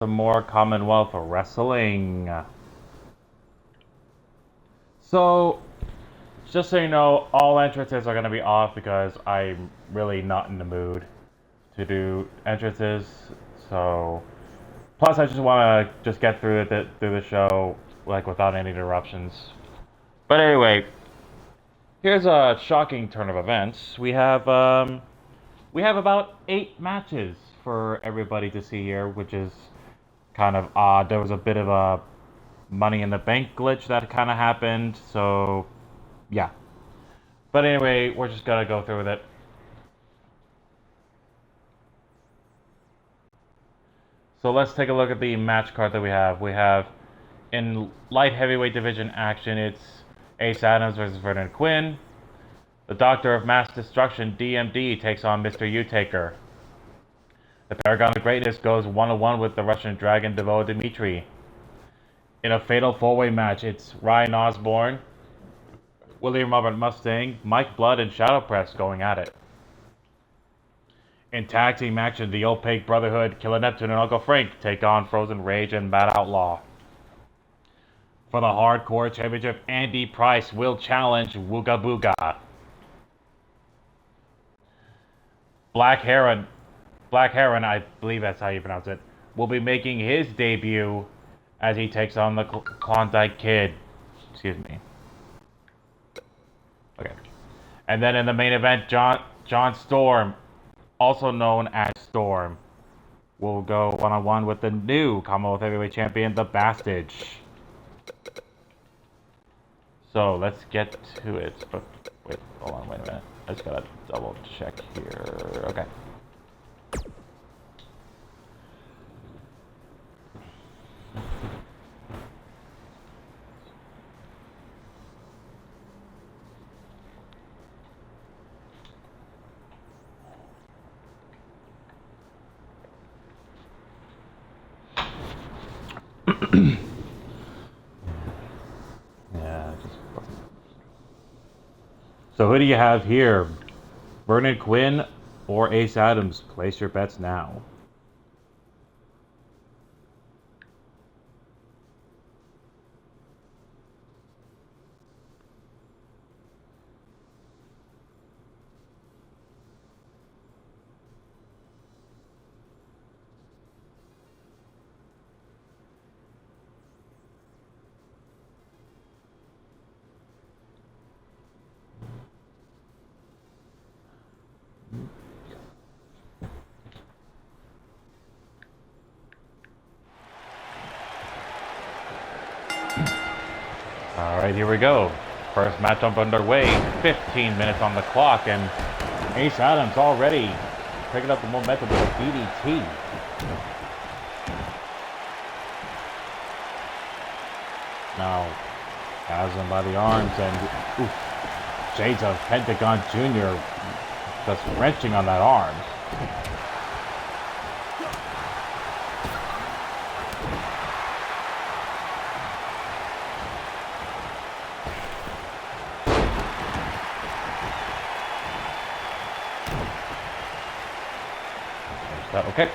Some more Commonwealth wrestling. So, just so you know, all entrances are going to be off because I'm really not in the mood to do entrances. So, plus I just want to just get through the show like without any interruptions. But anyway, here's a shocking turn of events. We have about 8 matches for everybody to see here, which is kind of odd. There was a bit of a Money in the Bank glitch that kind of happened, so yeah. But anyway, we're just gonna go through with it. So let's take a look at the match card that we have. We have in light heavyweight division action, it's Ace Adams versus Vernon Quinn. The Doctor of Mass Destruction, DMD, takes on Mr. U-Taker. The Paragon of Greatness goes 1-on-1 with the Russian Dragon DEVOA DIMINTRY. In a fatal 4-way match, it's Ryan Osborne, William Robert Mustang, Mike Blood, and Shadow Press going at it. In tag team action, the Opaque Brotherhood, Killer Neptune, and Uncle Frank take on Frozen Rage and Mad Outlaw. For the Hardcore Championship, Andy Price will challenge Wooga Booga. Black Heron, I believe that's how you pronounce it, will be making his debut as he takes on the Klondike Kid. Excuse me. Okay. And then in the main event, John Storm, also known as Storm, will go 1-on-1 with the new Commonwealth Heavyweight Champion, the Bastage. So let's get to it. But wait, hold on, wait a minute. I just gotta double check here. Okay. So who do you have here? Vernon Quinn or Ace Adams? Place your bets now. Alright, here we go. First matchup underway. 15 minutes on the clock, and Ace Adams already picking up the momentum with a DDT. Now, has him by the arms, and oof, Shades of Pentagon Jr. just wrenching on that arm. Okay.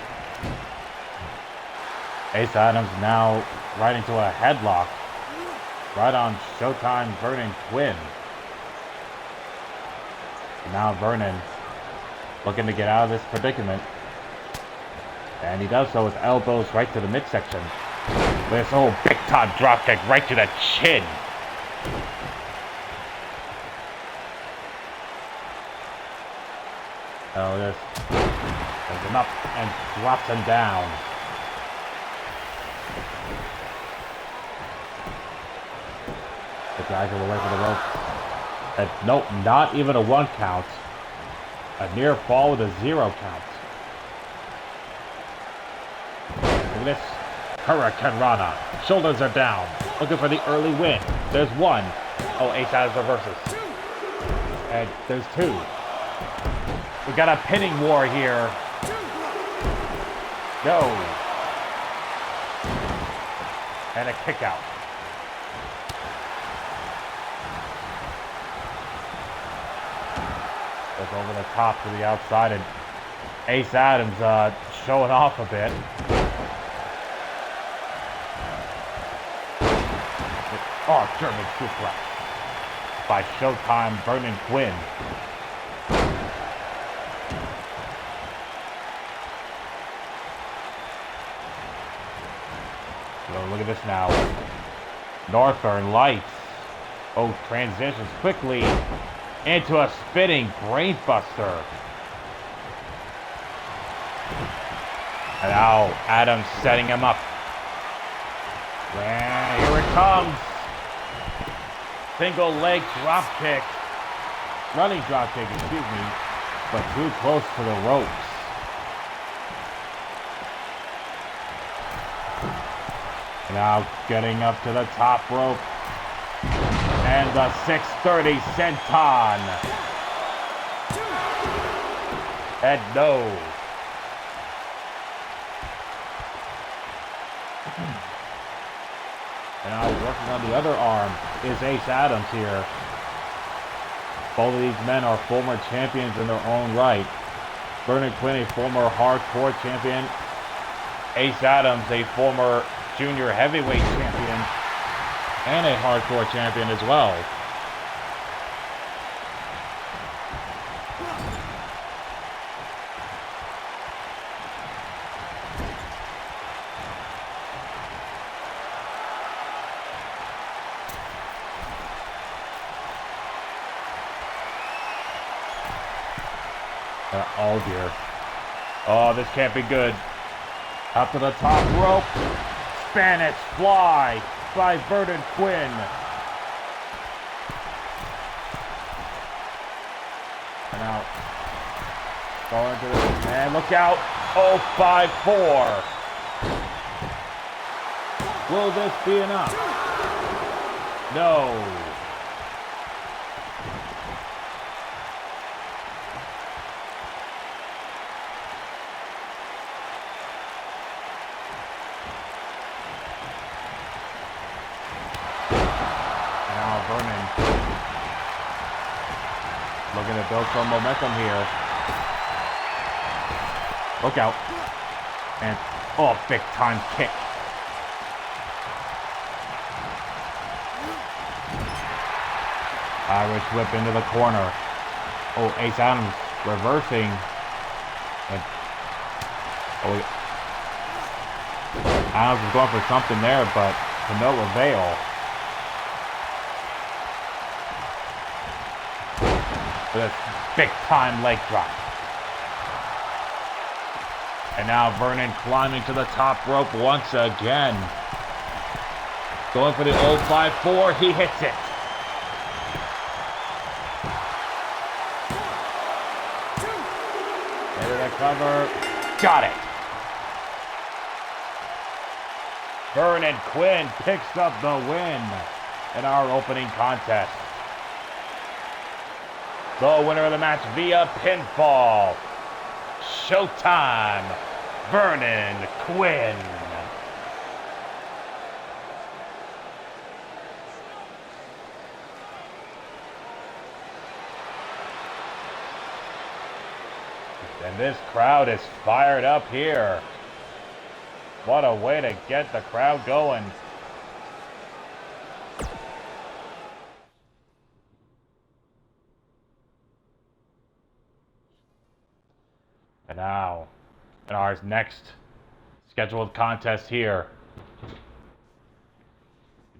Ace Adams now right into a headlock. Right on Showtime Vernon Quinn. Now Vernon looking to get out of this predicament. And he does so with elbows right to the midsection. With this old big time dropkick right to the chin. Oh, this. Brings him up and drops him down. The guys are away from the rope. And nope, not even a 1 count. A near fall with a 0 count. Look at this. Hurricane Rana. Shoulders are down. Looking for the early win. There's 1. Oh, Ace Adams reverses. And there's 2. We got a pinning war here. No. And a kick out. Goes over the top to the outside, and Ace Adams showing off a bit. Oh, German suplex by Showtime Vernon Quinn. So look at this now. Northern Lights. Oh, transitions quickly into a spinning brainbuster. And now Adams setting him up. And here it comes. Single leg drop kick. Running drop kick, excuse me. But too close to the ropes. Now getting up to the top rope. And the 630 senton. And no. And now working on the other arm is Ace Adams here. Both of these men are former champions in their own right. Vernon Quinn, a former hardcore champion. Ace Adams, a former junior heavyweight champion and a hardcore champion as well. Oh dear. Oh, this can't be good. Up to the top rope. Spanish fly by Vernon Quinn. And out. Going to the... And look out. 0-5-4. Will this be enough? No. Vernon looking to build some momentum here. Look out. And, oh, big time kick. Irish whip into the corner. Oh, Ace Adams reversing. And, oh, Adams is going for something there, but to no avail. With a big-time leg drop. And now Vernon climbing to the top rope once again. Going for the 0-5-4. He hits it. Into the cover. Got it. Vernon Quinn picks up the win in our opening contest. The winner of the match via pinfall, Showtime, Vernon Quinn. And this crowd is fired up here. What a way to get the crowd going. And now, in our next scheduled contest here,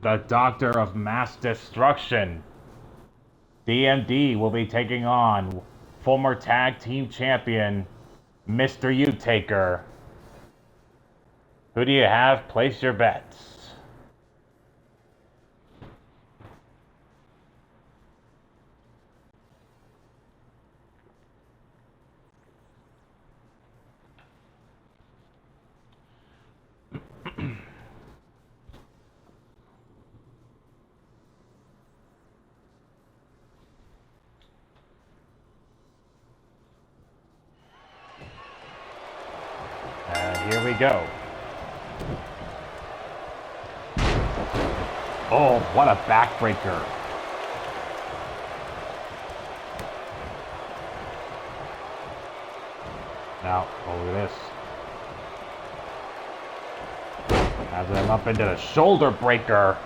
the Doctor of Mass Destruction, DMD, will be taking on former tag team champion, Mr. U-Taker. Who do you have? Place your bets. Here we go. Oh, what a backbreaker. Now, over this. Has him up into the shoulder breaker.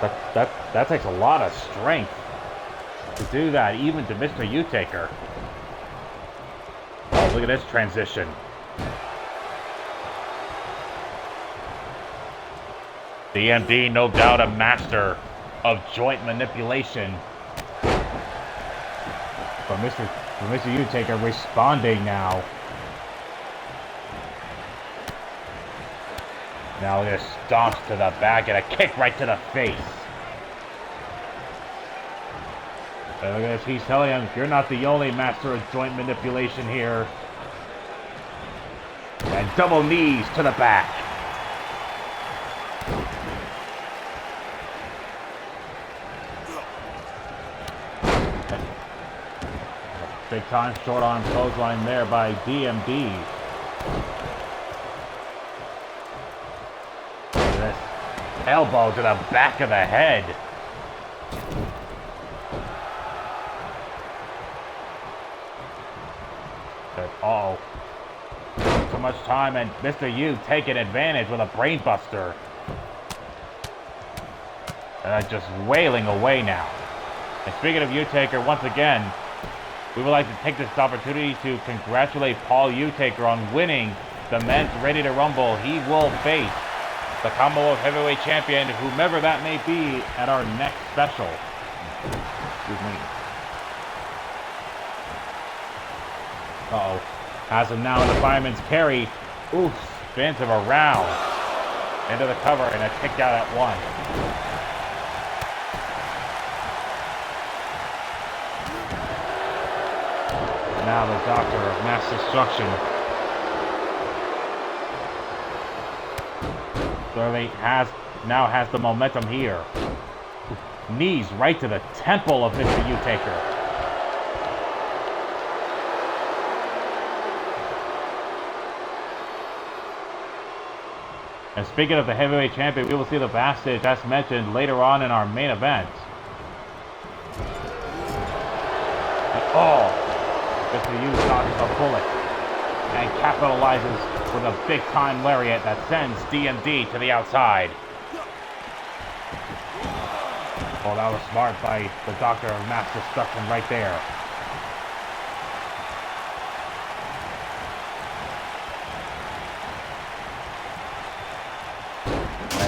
That takes a lot of strength to do that, even to Mr. U-Taker. Oh, look at this transition. DMD, no doubt a master of joint manipulation. But Mr. U-Taker responding now. Now this stomps to the back and a kick right to the face. And look at this, he's telling him, you're not the only master of joint manipulation here. And double knees to the back. Big time short arm clothesline there by DMD. Look at this. Elbow to the back of the head. Uh-oh. So much time, and Mr. U taking advantage with a brainbuster. Just wailing away now. And speaking of U-Taker, once again, we would like to take this opportunity to congratulate Paul U-Taker on winning the Men's Ready to Rumble. He will face the Commonwealth Heavyweight Champion, whomever that may be, at our next special. Excuse me. Uh-oh. Has him now in the fireman's carry. Oof, spins him around. Into the cover and a kick out at one. Now the Doctor of Mass Destruction. So he now has the momentum here. Knees right to the temple of Mr. U-Taker. And speaking of the heavyweight champion, we will see the backstage, as mentioned, later on in our main event. Oh! Mr. U dodges a bullet and capitalizes with a big-time lariat that sends DMD to the outside. Oh, that was smart by the Doctor of Mass Destruction right there.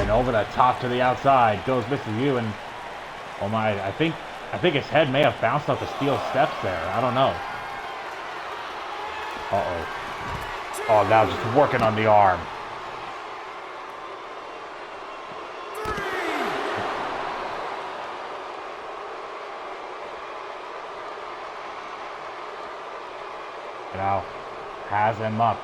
And over the top to the outside goes Mr. U, and oh my, I think his head may have bounced off the steel steps there. I don't know. Uh-oh. Oh, now just working on the arm. Now, has him up.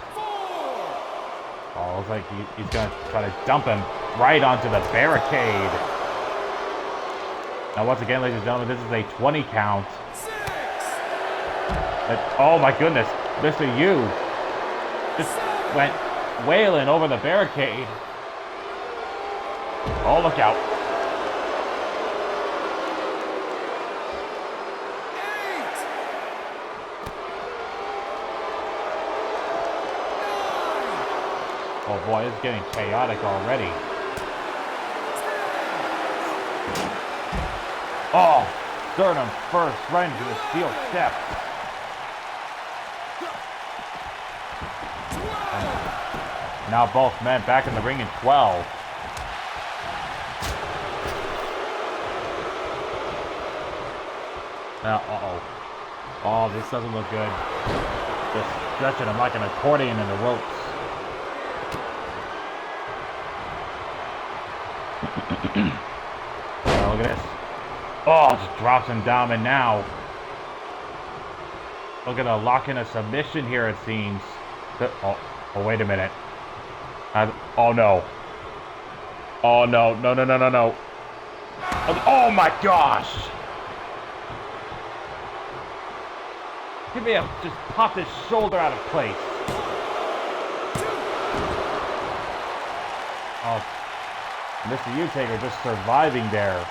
Oh, looks like he's going to try to dump him right onto the barricade. Now, once again, ladies and gentlemen, this is a 20 count. Oh, my goodness. Mr. U just went wailing over the barricade. Oh, look out. Oh boy, it's getting chaotic already. Oh, sternum first, right into the steel steps. Now both men back in the ring in 12. Now, uh-oh. Oh, this doesn't look good. Just stretching him like an accordion in the ropes. Oh, look at this. Oh, just drops him down, and now look at a lock in a submission here, it seems. Oh, wait a minute. Oh no. Oh no, no, no, no, no, no. Oh my gosh! He may have just popped his shoulder out of place. Oh, Mr. U-Taker just surviving there.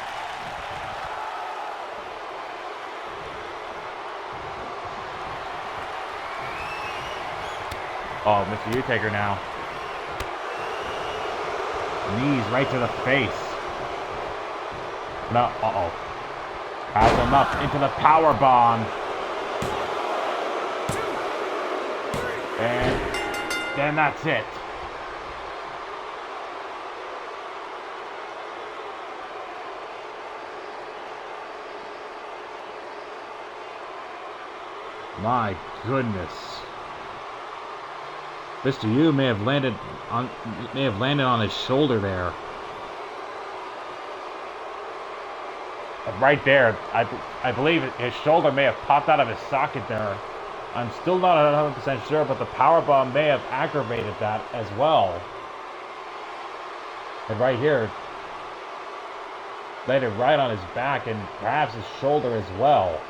Oh, Mr. U-Taker now. Knees right to the face. No, uh-oh. Has him up into the power bomb. And then that's it. My goodness. Mr. Yu may have landed on his shoulder there. Right there, I believe his shoulder may have popped out of his socket there. I'm still not 100% sure, but the powerbomb may have aggravated that as well. And right here, landed right on his back and perhaps his shoulder as well.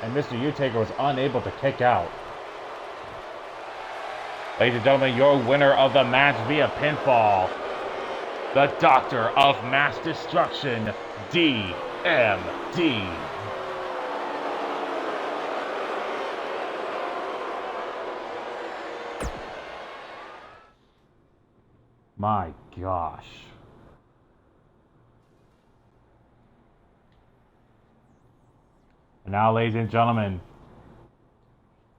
And Mr. U-Taker was unable to kick out. Ladies and gentlemen, your winner of the match via pinfall, the Doctor of Mass Destruction, DMD. My gosh. And now, ladies and gentlemen,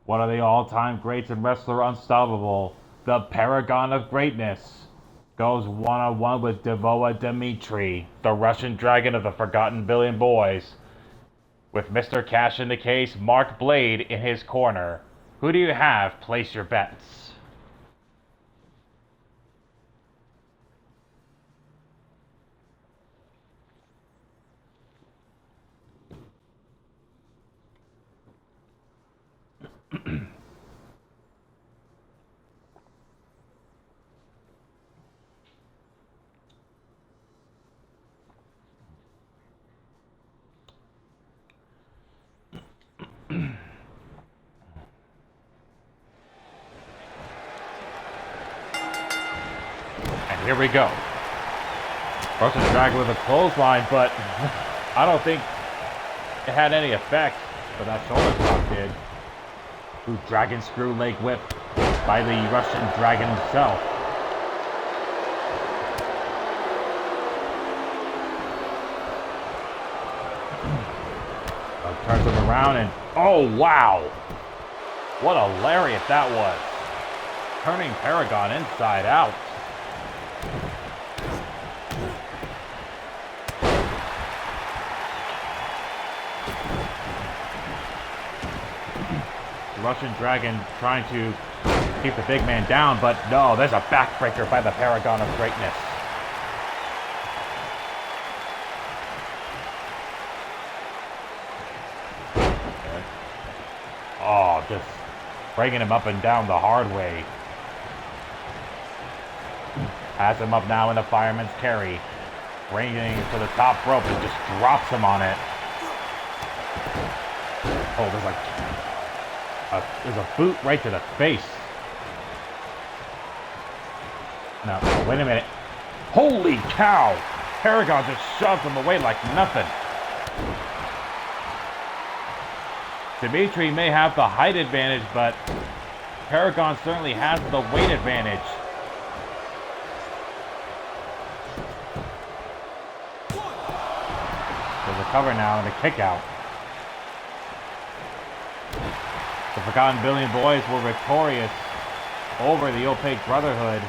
one of the all-time greats and wrestler unstoppable, the Paragon of Greatness, goes one-on-one with DEVOA DIMINTRY, the Russian Dragon of the Forgotten Billion Boys, with Mr. Cash in the Case, Mark Blade, in his corner. Who do you have? Place your bets. Here we go. Russian Dragon with a clothesline, but I don't think it had any effect, but that shoulder drop did. Ooh, Dragon Screw Leg Whip by the Russian Dragon himself. Turns him around and, oh wow! What a lariat that was. Turning Paragon inside out. The Russian Dragon trying to keep the big man down, but no, there's a backbreaker by the Paragon of Greatness. Oh, just bringing him up and down the hard way. Has him up now in the fireman's carry. Bringing him to the top rope and just drops him on it. Oh, there's a boot right to the face. No, wait a minute. Holy cow! Paragon just shoved him away like nothing. Dimitri may have the height advantage, but Paragon certainly has the weight advantage. There's a cover now and a kick out. The Forgotten Billion Boys were victorious over the Opaque Brotherhood.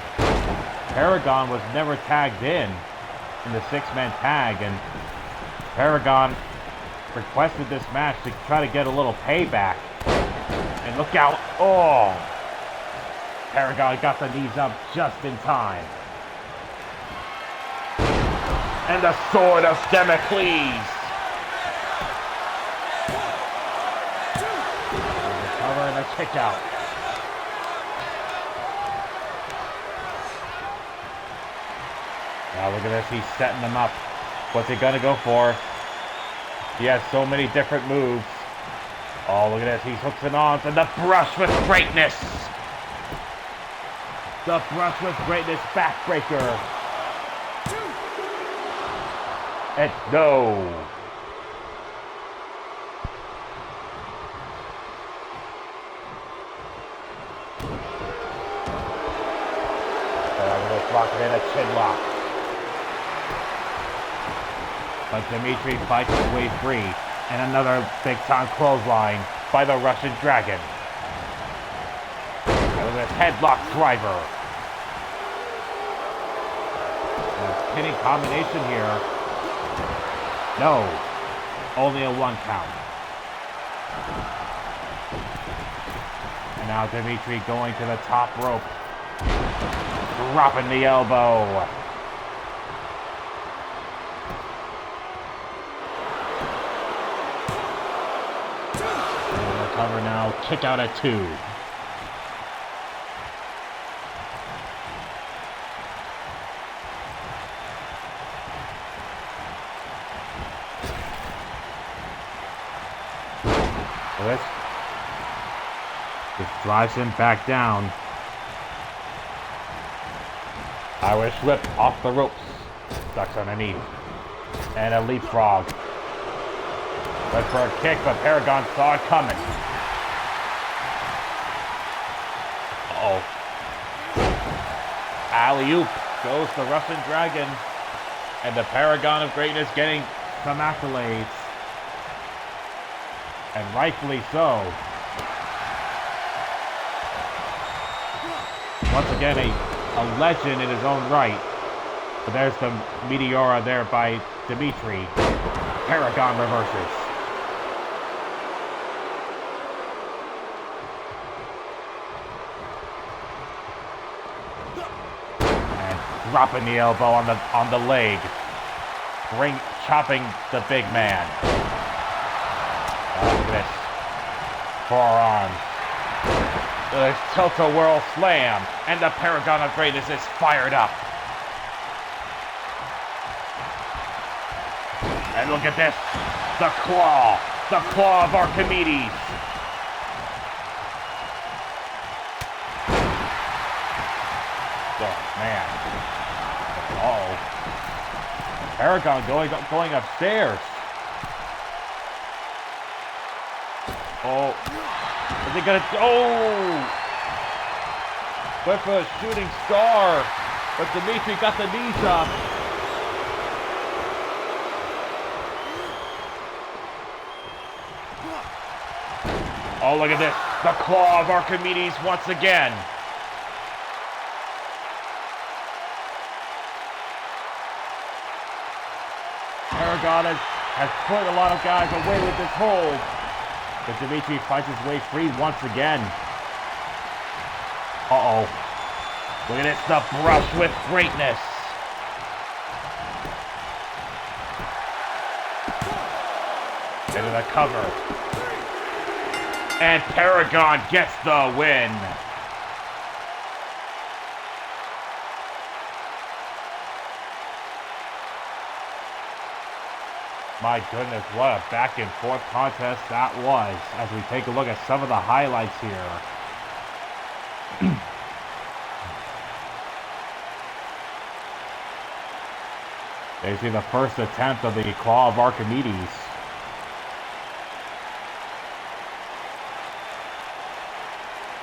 Paragon was never tagged in the six-man tag, and Paragon requested this match to try to get a little payback. And look out. Oh! Paragon got the knees up just in time. And the Sword of Damocles. Cover and a kick out. Now look at this. He's setting them up. What's he gonna go for? He has so many different moves. Oh, look at this. He's hooking on to the Brush with Greatness. The Brush with Greatness backbreaker. And no. Let's lock it in a chin lock. But Dimitri fights his way free. And another big-time clothesline by the Russian Dragon. With his headlock driver. A pinning combination here. No. Only a 1 count. And now Dimitri going to the top rope. Dropping the elbow. Cover now, kick out at 2. This just drives him back down. Irish whip off the ropes. Ducks underneath. And a leapfrog. Went for a kick, but Paragon saw it coming. Uh-oh. Alley-oop goes the Russian Dragon. And the Paragon of Greatness getting some accolades. And rightfully so. Once again, a legend in his own right. But there's the Meteora there by Dimitri. Paragon reverses. And dropping the elbow on the leg. Chopping the big man. Look at this. Forearms. The tilt-a-whirl slam. And the Paragon of Greatness is fired up. And look at this. The claw. The claw of Archimedes. Oh, man. Uh-oh. Paragon going upstairs. Oh. Is he gonna... Oh! Went for a shooting star. But Dimitri got the knees up. Oh, look at this. The claw of Archimedes once again. Paragon has put a lot of guys away with this hold. But Dimitri fights his way free once again. Uh-oh. Look at this, the brush with greatness. Into the cover. And Paragon gets the win. My goodness, what a back and forth contest that was, as we take a look at some of the highlights here. They see the first attempt of the claw of Archimedes.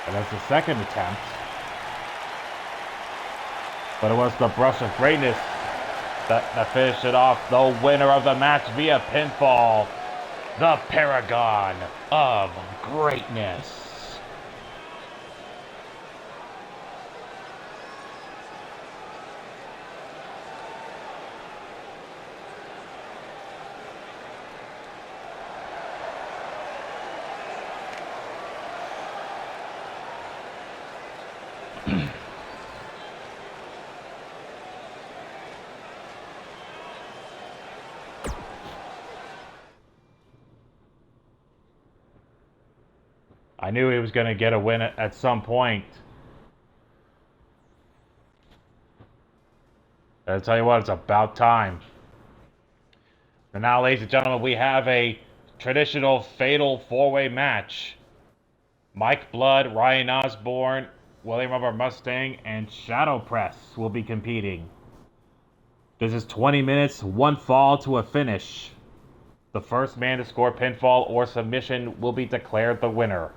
And that's the second attempt. But it was the brush of greatness that finished it off. The winner of the match via pinfall, the Paragon of Greatness. I knew he was going to get a win at some point. I'll tell you what, it's about time. And now, ladies and gentlemen, we have a traditional fatal four-way match. Mike Blood, Ryan Osborne, William Rubber Mustang, and Shadow Press will be competing. This is 20 minutes, one fall to a finish. The first man to score pinfall or submission will be declared the winner.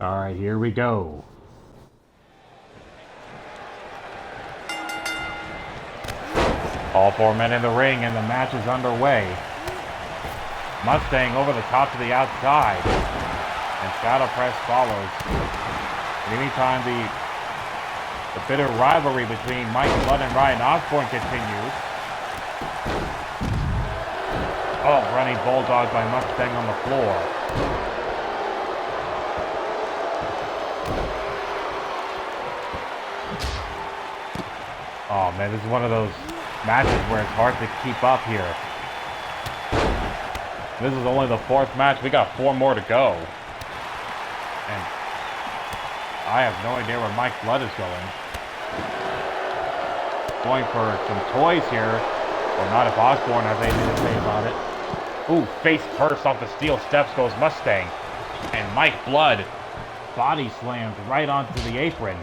Alright, here we go. All 4 men in the ring and the match is underway. Mustang over the top to the outside. And Shadow Press follows. In the meantime, the bitter rivalry between Mike Blood and Ryan Osborne continues. Oh, running bulldog by Mustang on the floor. Oh man, this is one of those matches where it's hard to keep up here. This is only the 4th match. We got 4 more to go. And I have no idea where Mike Blood is going. Going for some toys here. Or not if Osborne has anything to say about it. Ooh, face first off the steel steps goes Mustang. And Mike Blood body slams right onto the apron.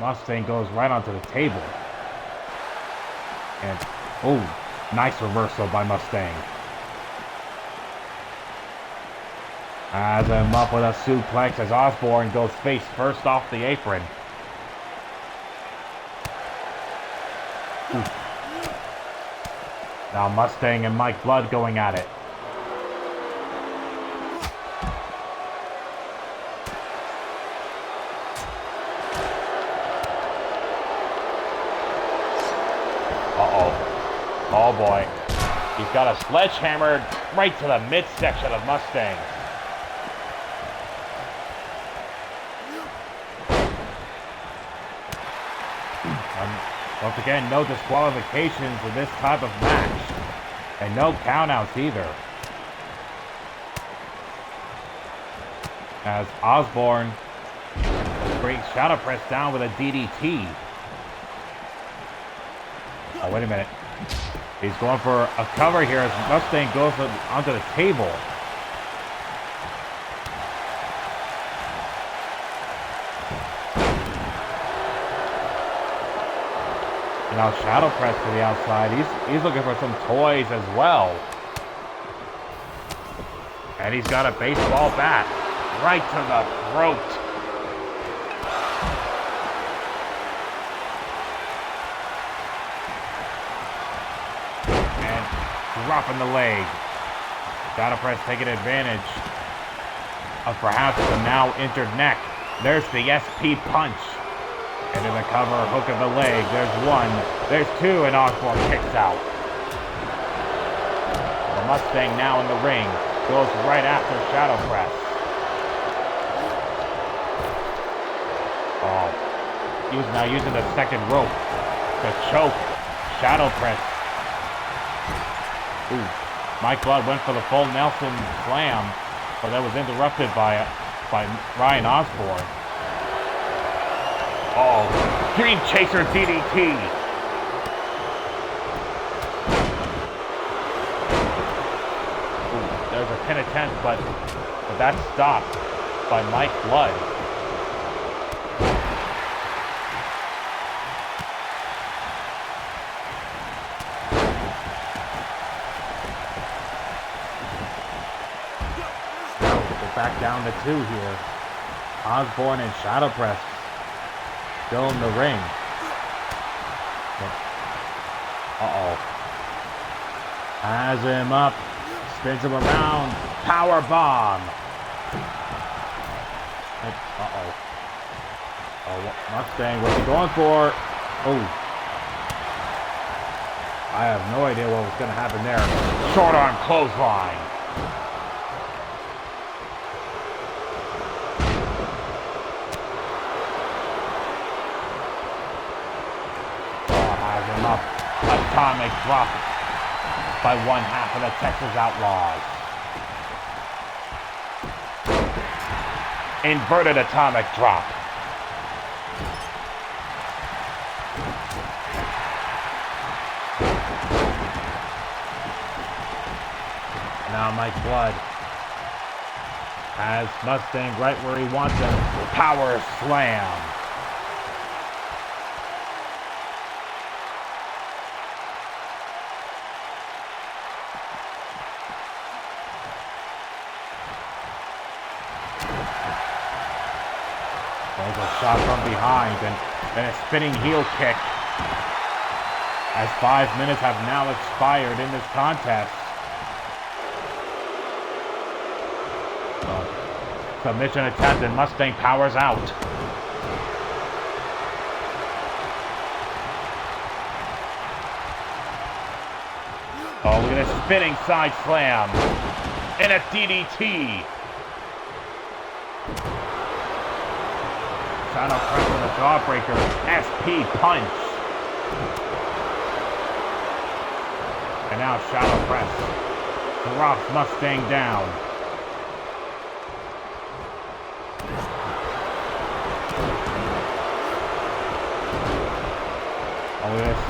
Mustang goes right onto the table. And, oh, nice reversal by Mustang. Has him up with a suplex as Osborne goes face first off the apron. Ooh. Now Mustang and Mike Blood going at it. Oh boy. He's got a sledgehammer right to the midsection of Mustang. Once again, no disqualifications in this type of match. And no countouts either. As Osborne brings Shadow Press down with a DDT. Oh, wait a minute. He's going for a cover here as Mustang goes onto the table. And now Shadow Press to the outside. He's looking for some toys as well. And he's got a baseball bat right to the throat. Dropping the leg. Shadow Press taking advantage of perhaps the now injured neck. There's the SP punch. Into the cover, hook of the leg. There's 1. There's 2, and Osborne kicks out. The Mustang now in the ring. Goes right after Shadow Press. Oh. He's now using the second rope to choke Shadow Press. Ooh. Mike Blood went for the full Nelson slam, but that was interrupted by Ryan Osborne. Oh, Dream Chaser DDT. Ooh, there's a pin attempt, but that's stopped by Mike Blood. Back down to 2 here. Osborne and Shadow Press still in the ring. Uh-oh. Has him up. Spins him around. Power bomb. Uh-oh. Oh, Mustang, what's he going for? Oh. I have no idea what was going to happen there. Short arm clothesline. Up. Atomic drop by 1/2 of the Texas Outlaws. Inverted atomic drop. Now Mike Blood has Mustang right where he wants him. Power slam. There's a shot from behind and a spinning heel kick. As 5 minutes have now expired in this contest. Submission attempt and Mustang powers out. Oh, look at a spinning side slam. And a DDT. Shadow press with a jawbreaker. SP punch. And now shadow press. Drops Mustang down. Oh, this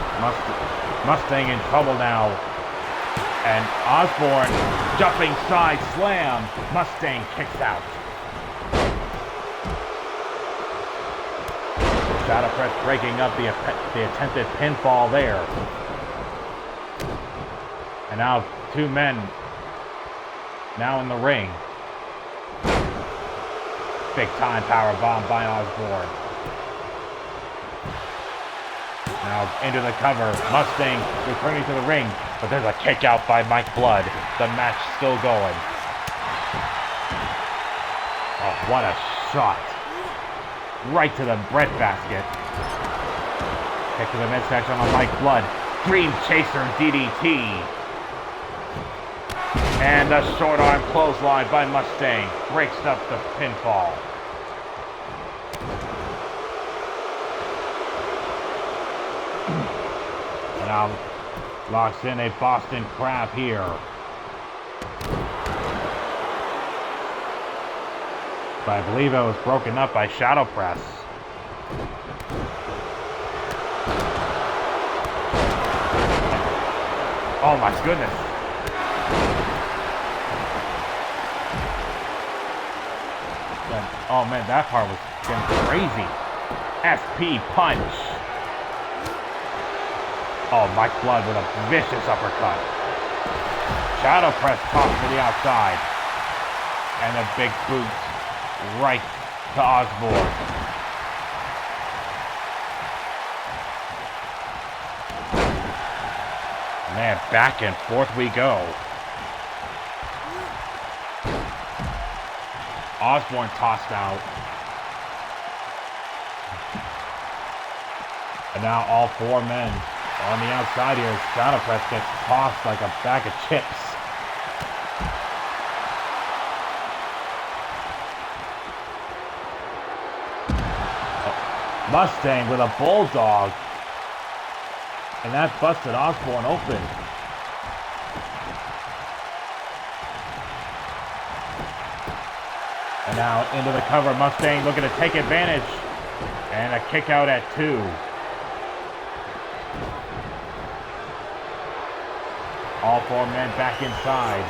Mustang in trouble now. And Osborne jumping side slam. Mustang kicks out. Shadow press breaking up the attempted pinfall there. And now two men now in the ring. Big time power bomb by Osborne. Now into the cover. Mustang returning to the ring. But there's a kick out by Mike Blood. The match still going. Oh, what a shot. Right to the breadbasket. Kick to the midsection on Mike Blood. Dream Chaser DDT. And the short arm clothesline by Mustang. Breaks up the pinfall. And now locks in a Boston Crab here. But I believe it was broken up by Shadow Press. Oh my goodness. Oh man, that part was getting crazy. SP punch. Oh, Mike Blood with a vicious uppercut. Shadow press tossed to the outside. And a big boot right to Osborne. Man, back and forth we go. Osborne tossed out. And now all four men on the outside here. Shadow press gets tossed like a bag of chips. Mustang with a bulldog. And that busted Osborne open. And now into the cover. Mustang looking to take advantage. And a kick out at 2. All four men back inside.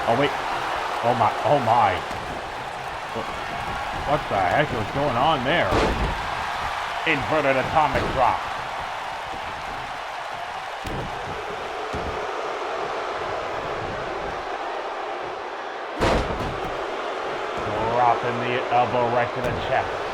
Oh wait. Oh my. Oh my. What the heck was going on there? Inverted atomic drop. Dropping the elbow right to the chest.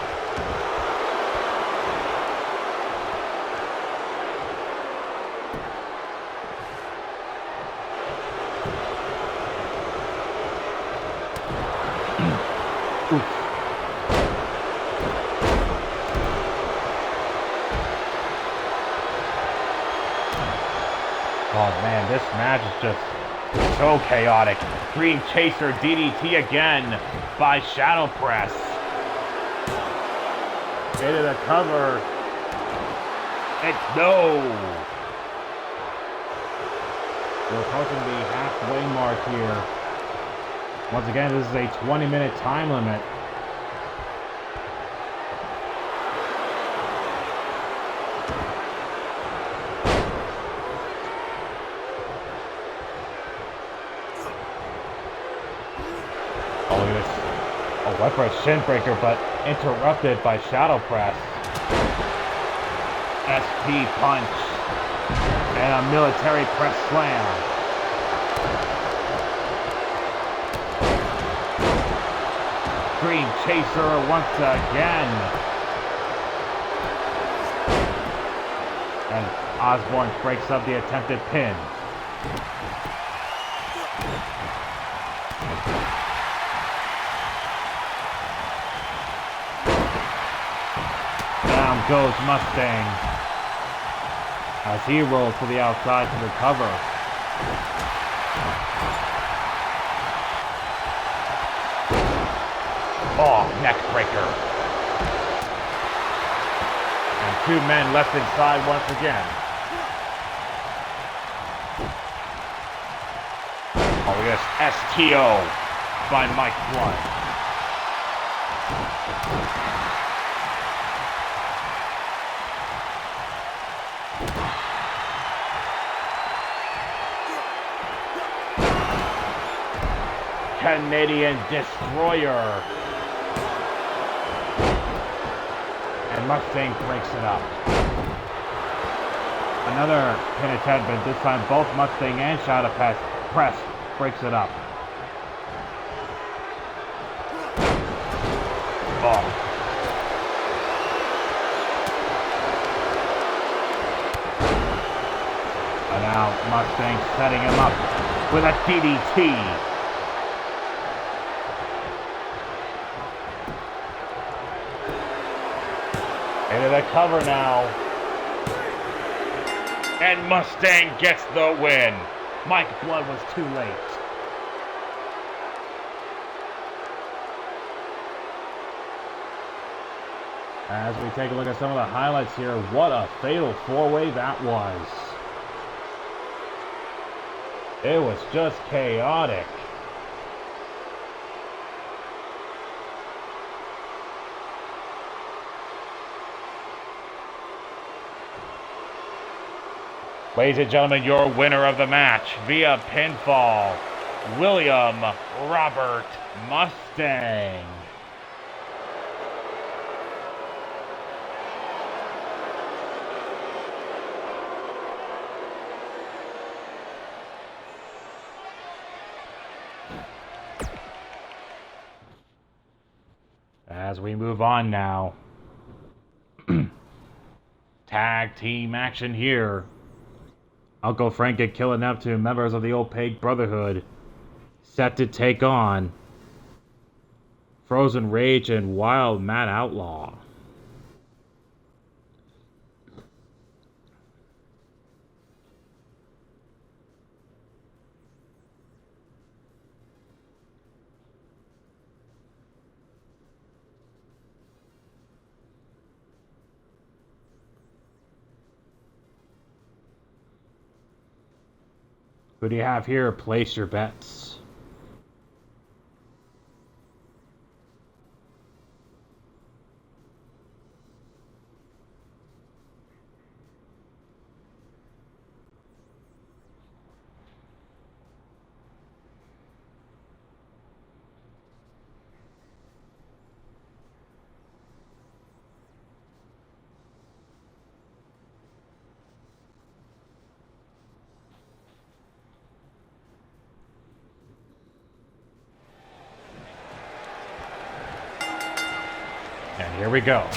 Oh man, this match is just so chaotic. Dream Chaser DDT again by Shadow Press. Into the cover. It's no. We're approaching the halfway mark here. Once again, this is a 20-minute time limit. Oh, look at this. Oh, went for a shin breaker, but interrupted by Shadow Press. SP punch. And a military press slam. Dream Chaser once again. And Osborne breaks up the attempted pin. Down goes Mustang as he rolls to the outside to recover. Oh, neck breaker. And two men left inside once again. Oh, yes, STO by Mike Blood. Canadian Destroyer. And Mustang breaks it up. Another pin attempt, but this time both Mustang and Shadow Press breaks it up. Oh. And now Mustang setting him up with a DDT. Into the cover now. And Mustang gets the win. Mike Blood was too late. As we take a look at some of the highlights here, what a fatal four-way that was. It was just chaotic. Ladies and gentlemen, your winner of the match via pinfall, William Robert Mustang. As we move on now, tag team action here. Uncle Frank and Killer Neptune, members of the Opaque Brotherhood, set to take on Frozen Rage and Wild Mad Outlaw. Who do you have here? Place your bets. And here we go.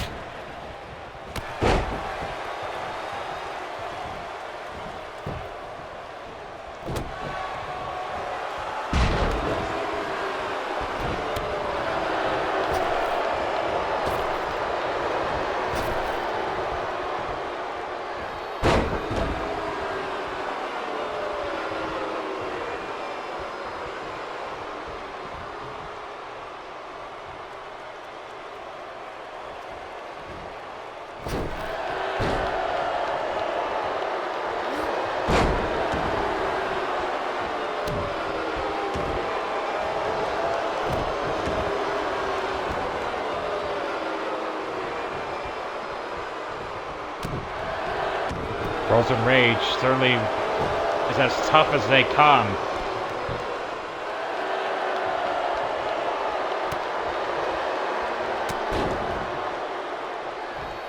Frozen Rage certainly is as tough as they come.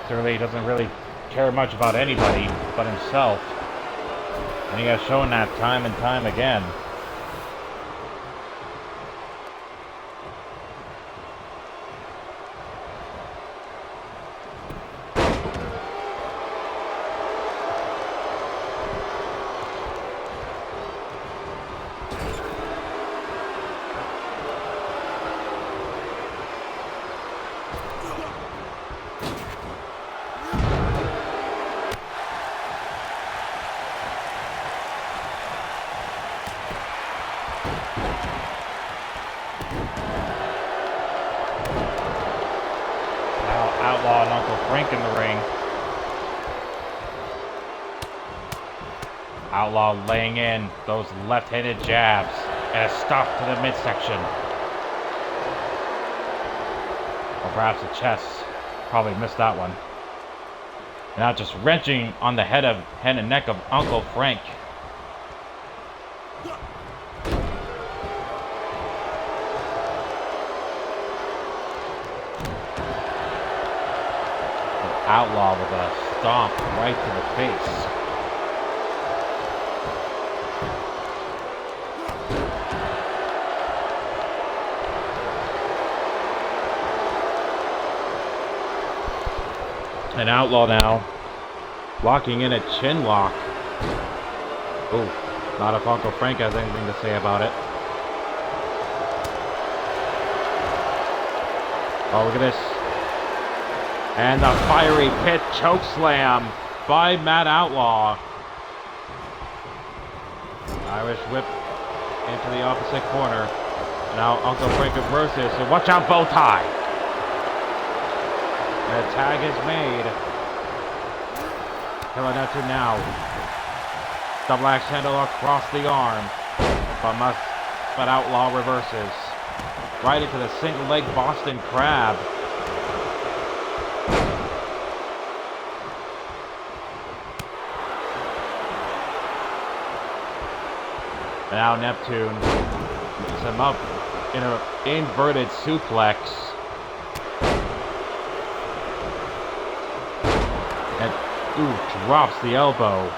Certainly doesn't really care much about anybody but himself. And he has shown that time and time again. Now Outlaw and Uncle Frank in the ring. Outlaw laying in those left-handed jabs and a stop to the midsection. Or perhaps the chest. Probably missed that one. Now just wrenching on the head and neck of Uncle Frank. Outlaw with a stomp right to the face. An Outlaw now locking in a chin lock. Ooh, not if Uncle Frank has anything to say about it. Oh, look at this. And the fiery pit choke slam by Matt Outlaw. Irish whip into the opposite corner. Now Uncle Frank reverses, so watch out, bow tie. The tag is made. Killinetsu now. Double axe handle across the arm. But Outlaw reverses. Right into the single leg Boston Crab. Now Neptune picks him up in an inverted suplex. And drops the elbow.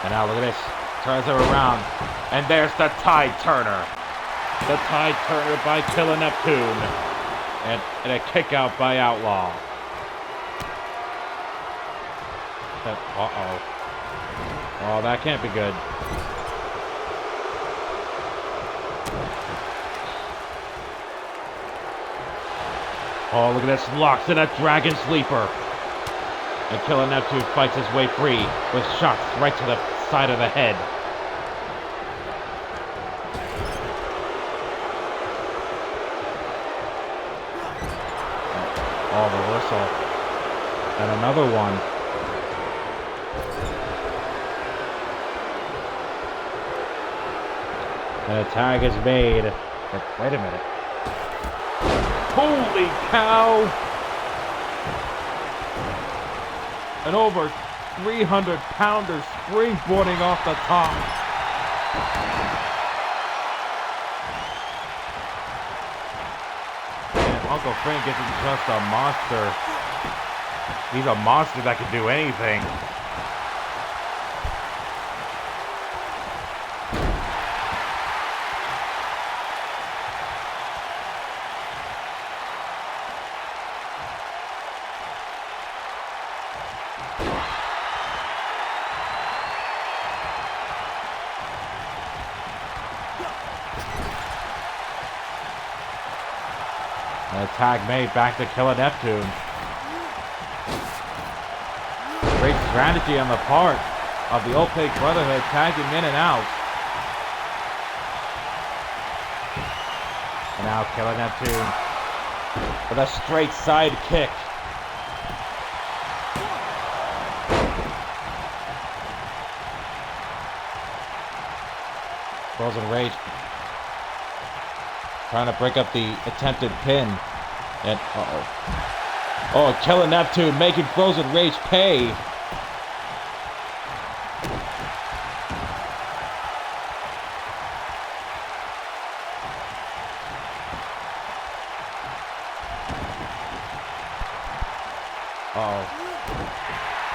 And now look at this. Turns her around. And there's the Tide Turner. The Tide Turner by Killer Neptune. And a kick out by Outlaw. Uh-oh. Oh, that can't be good. Oh, look at this. Locks in a Dragon Sleeper. And Killer Neptune fights his way free with shots right to the side of the head. Oh, reversal. And another one. And a tag is made. But wait a minute. Holy cow! An over 300-pounder springboarding off the top. And Uncle Frank isn't just a monster. He's a monster that can do anything. A tag made back to Killer Neptune. Great strategy on the part of the Opaque Brotherhood, tagging in and out. And now Killer Neptune with a straight side kick. Frozen Rage trying to break up the attempted pin. And oh, Killer Neptune making Frozen Rage pay.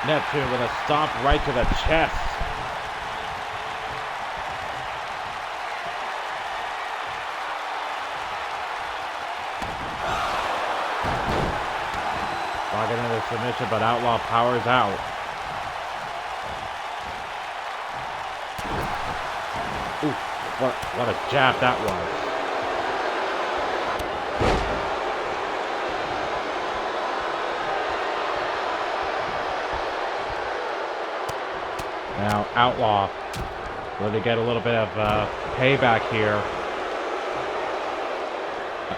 Neptune with a stomp right to the chest. Locking into submission, but Outlaw powers out. Ooh, what a jab that was. Now Outlaw will to get a little bit of payback here.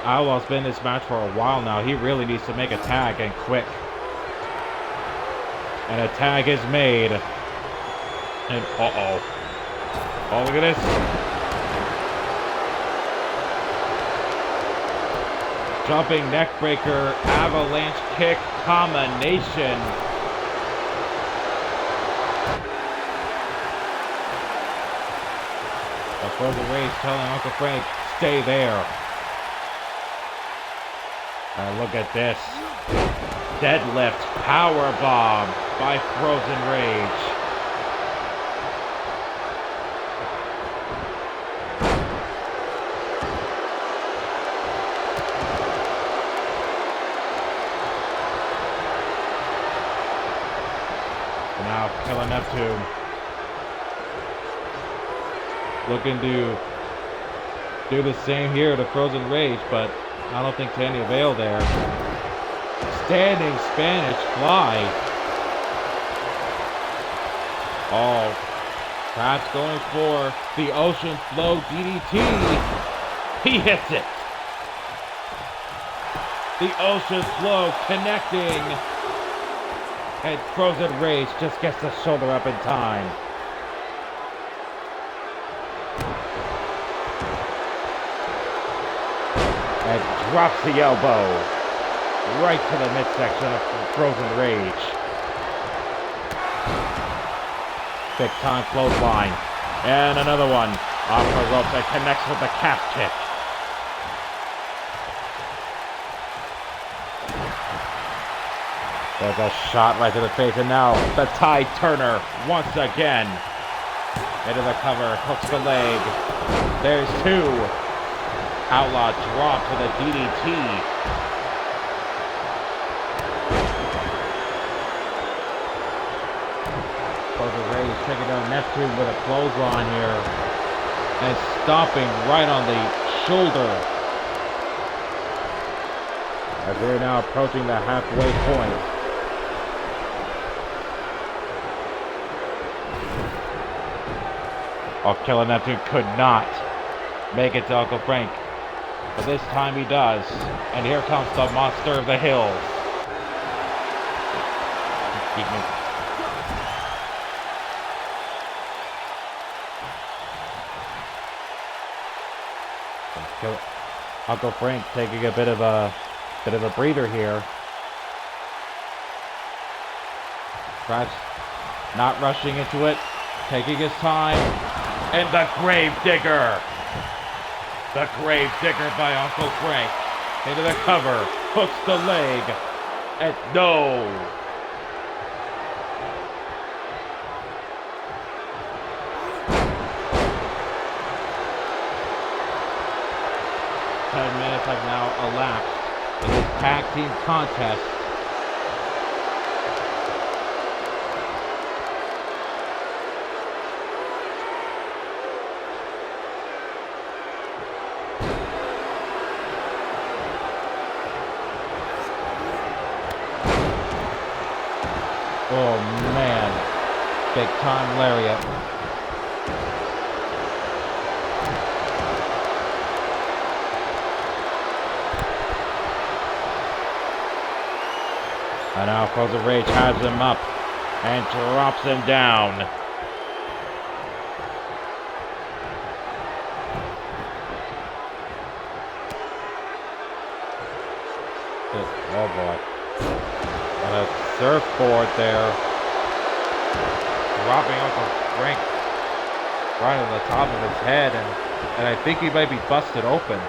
Outlaw's been in this match for a while now. He really needs to make a tag, and quick. And a tag is made. And uh-oh. Oh, look at this. Jumping neckbreaker, avalanche kick combination. The Frozen Rage telling Uncle Frank, stay there. And look at this. Deadlift power bomb by Frozen Rage. Now killing Neptune. Looking to do the same here to Frozen Rage, but I don't think to any avail there. Standing Spanish fly. Oh, perhaps going for the Ocean Flow DDT. He hits it. The Ocean Flow connecting. And Frozen Rage just gets the shoulder up in time. And drops the elbow right to the midsection of Frozen Rage. Big time clothesline. And another one off the ropes that connects with the calf kick. There's a shot right to the face, and now the Tide Turner once again. Into the cover, hooks the leg. There's two. Outlaw drop to the DDT. Frozen Rage taking down Neptune with a clothesline here. And stomping right on the shoulder. As we're now approaching the halfway point. Oh, Killer Neptune could not make it to Uncle Frank. But this time he does. And here comes the monster of the hills. Uncle Frank taking a bit of a breather here. Perhaps not rushing into it, taking his time. And the Grave Digger. The Grave Digger by Uncle Frank. Into the cover. Hooks the leg. And no. Minutes have now elapsed in this tag team contest. Oh man, big time lariat. And now Frozen Rage has him up and drops him down. Oh boy. And a surfboard there. Dropping Uncle Frank right on the top of his head, and I think he might be busted open.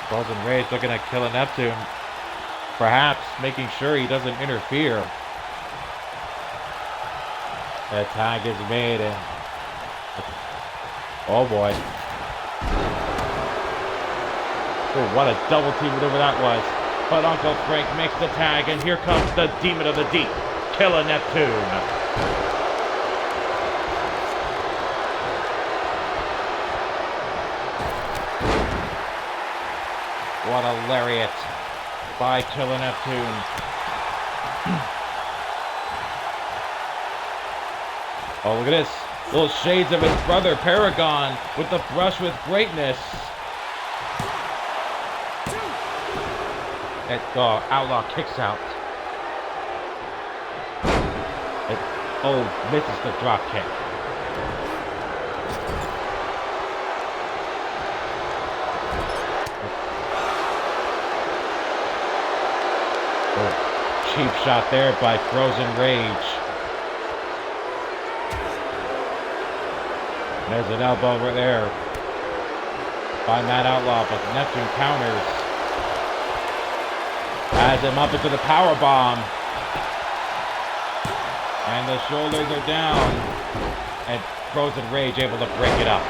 Frozen Rage looking at killing Neptune. Perhaps making sure he doesn't interfere. The tag is made, and oh boy. Oh, what a double team maneuver that was. But Uncle Frank makes the tag, and here comes the Demon of the Deep, Killer Neptune. What a lariat by Killer Neptune. Oh, look at this. Little shades of his brother, Paragon, with the brush with greatness. Outlaw kicks out. Misses the drop kick. Cheap shot there by Frozen Rage. There's an elbow right there by Matt Outlaw, but Neptune counters. Has him up into the power bomb. And the shoulders are down. And Frozen Rage able to break it up.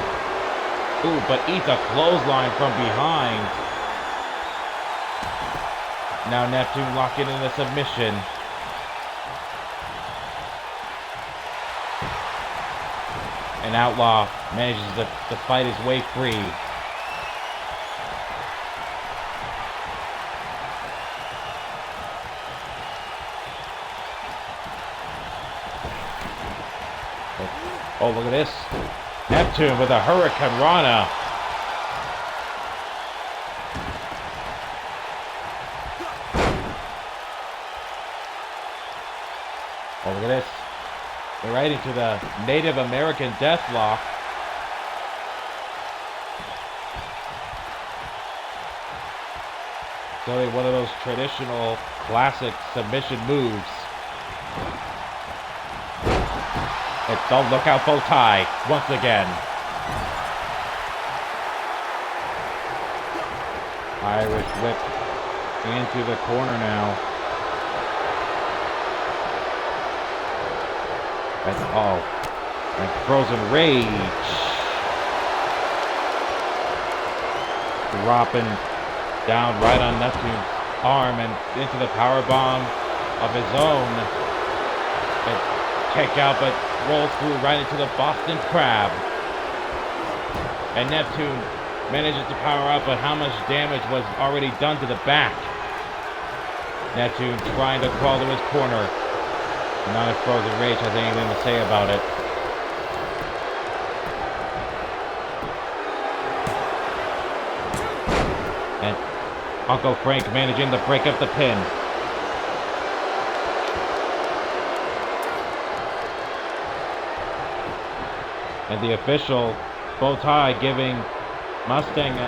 Ooh, but eats a clothesline from behind. Now Neptune locking in the submission. And Outlaw manages to fight his way free. Oh, look at this. Neptune with a Hurricane Rana. Oh, look at this. They're right into the Native American Deathlock. So one of those traditional classic submission moves. And don't look out, bow tie once again. Irish whip into the corner now. And Frozen Rage. Dropping down right on Neptune's arm and into the powerbomb of his own. And kick out, but rolls through right into the Boston Crab. And Neptune manages to power up, but how much damage was already done to the back? Neptune trying to crawl to his corner. Not if Frozen Rage has anything to say about it. And Uncle Frank managing to break up the pin. And the official, bow tie, giving Mustang,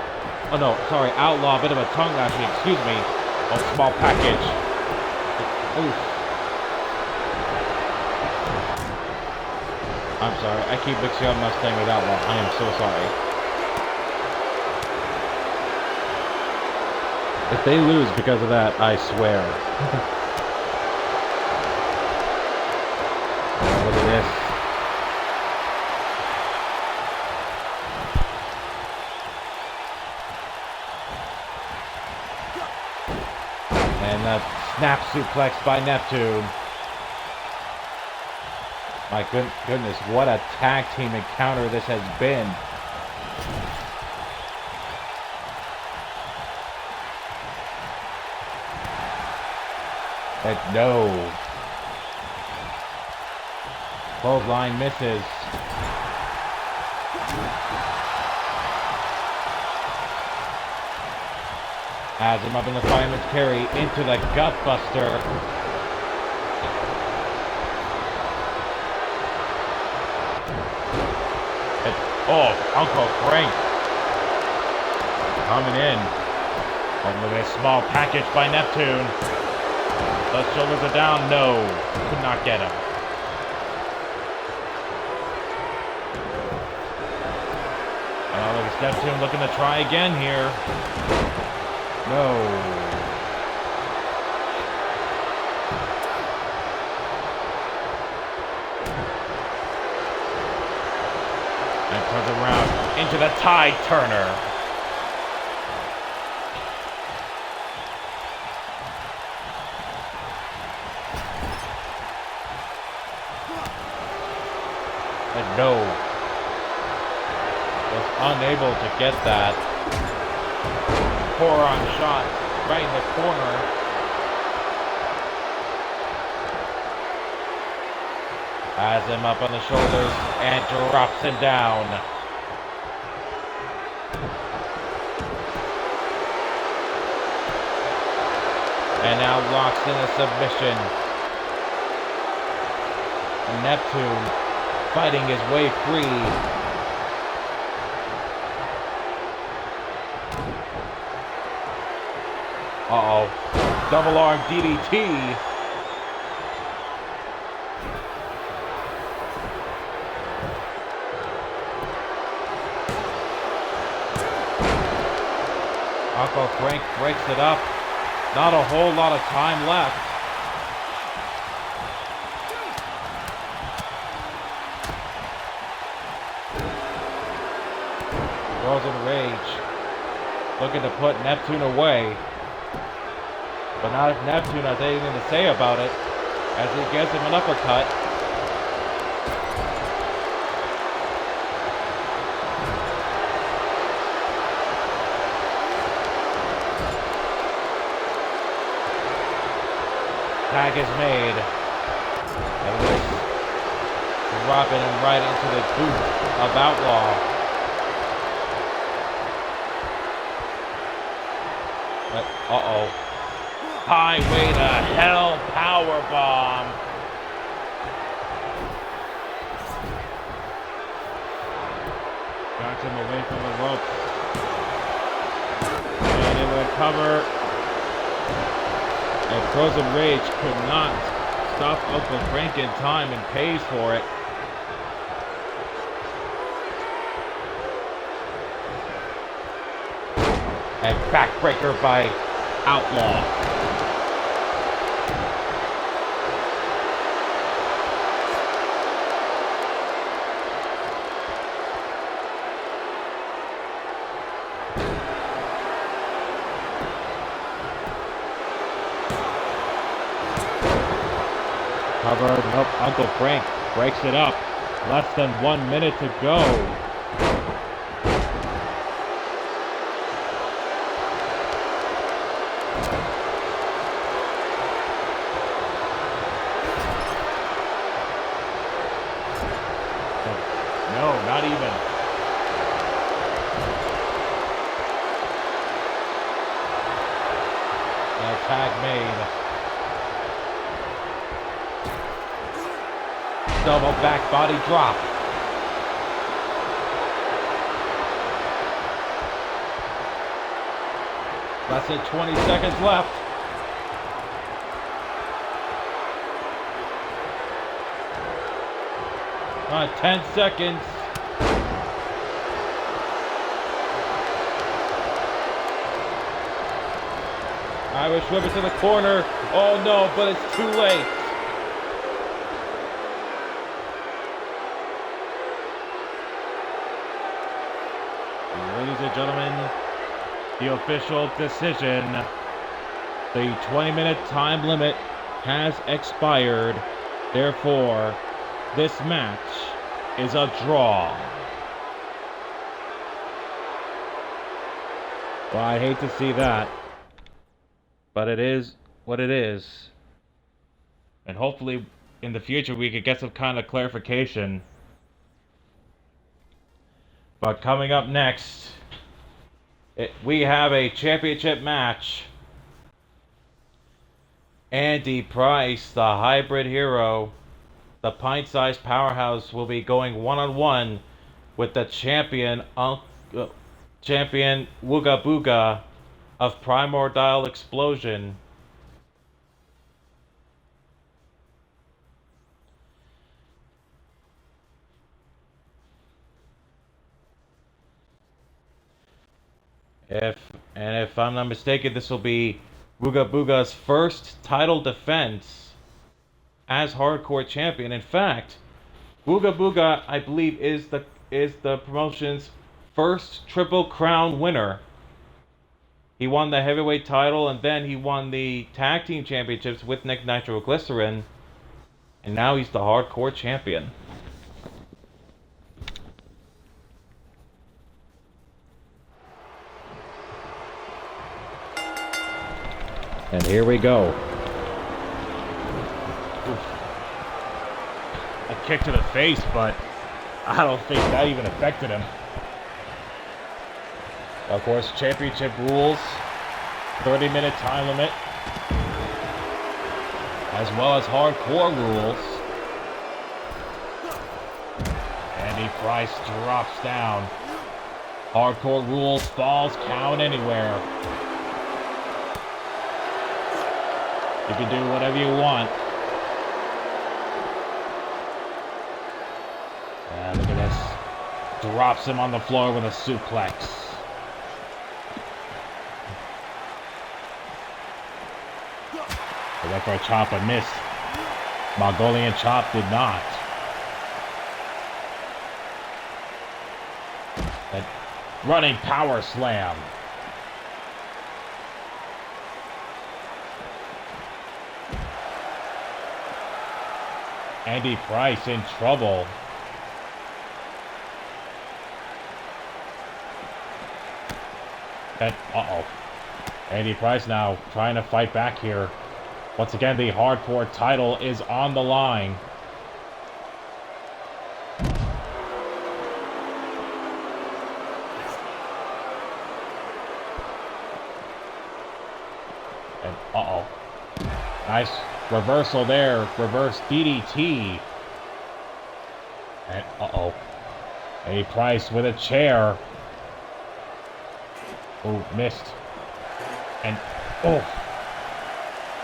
Outlaw a bit of a tongue lashing, excuse me. Oh, small package. Oof. I'm sorry, I keep mixing up Mustang with Outlaw. I am so sorry. If they lose because of that, I swear. Look at this. And that snap suplex by Neptune. My goodness, what a tag team encounter this has been. And no. Clothesline misses. Has him up in the fireman's carry into the gutbuster. Oh, Uncle Frank coming in. Oh, look at a small package by Neptune. The shoulders are down. No, could not get him. Oh, look at Neptune looking to try again here. No. Turns around into the Tide Turner. And no. Was unable to get that. forearm shot right in the corner. Has him up on the shoulders and drops him down. And now locks in a submission. Neptune fighting his way free. Uh-oh. Double arm DDT. Uncle Frank breaks it up. Not a whole lot of time left. Frozen Rage looking to put Neptune away. But not if Neptune has anything to say about it, as he gets him an uppercut. Tag is made. And this dropping him right into the boot of Outlaw. Uh-oh. Highway to Hell powerbomb. Knocks him away from the rope. And it will cover. And Frozen Rage could not stop Uncle Frank in time and pays for it. And backbreaker by Outlaw. Covered. Nope. Uncle Frank breaks it up. Less than 1 minute to go. No, not even. And a tag made. Double back body drop. Less than 20 seconds left. On 10 seconds. Irish Whip to the corner. Oh no, but it's too late. Ladies and gentlemen, the official decision. The 20-minute time limit has expired. Therefore, this match is a draw. Well, I hate to see that, but it is what it is. And hopefully, in the future, we could get some kind of clarification. But coming up next, we have a championship match. Andy Price, the hybrid hero, the pint-sized powerhouse, will be going one-on-one with the champion Wooga Booga of Primordial Explosion. If I'm not mistaken, this will be Wooga Booga's first title defense as hardcore champion. In fact, Wooga Booga, I believe, is the promotion's first Triple Crown winner. He won the heavyweight title, and then he won the tag team championships with Nick Nitroglycerin, and now he's the hardcore champion. And here we go. A kick to the face, but I don't think that even affected him. Of course, championship rules, 30-minute time limit, as well as hardcore rules. Andy Price drops down. Hardcore rules, falls count anywhere. You can do whatever you want. And look at this. Drops him on the floor with a suplex. They went for a chop and missed. Mongolian chop did not. And running power slam. Andy Price in trouble. And, Andy Price now trying to fight back here. Once again, the hardcore title is on the line. And, nice reversal there. Reverse DDT. And, Andy Price with a chair. Oh, missed. And,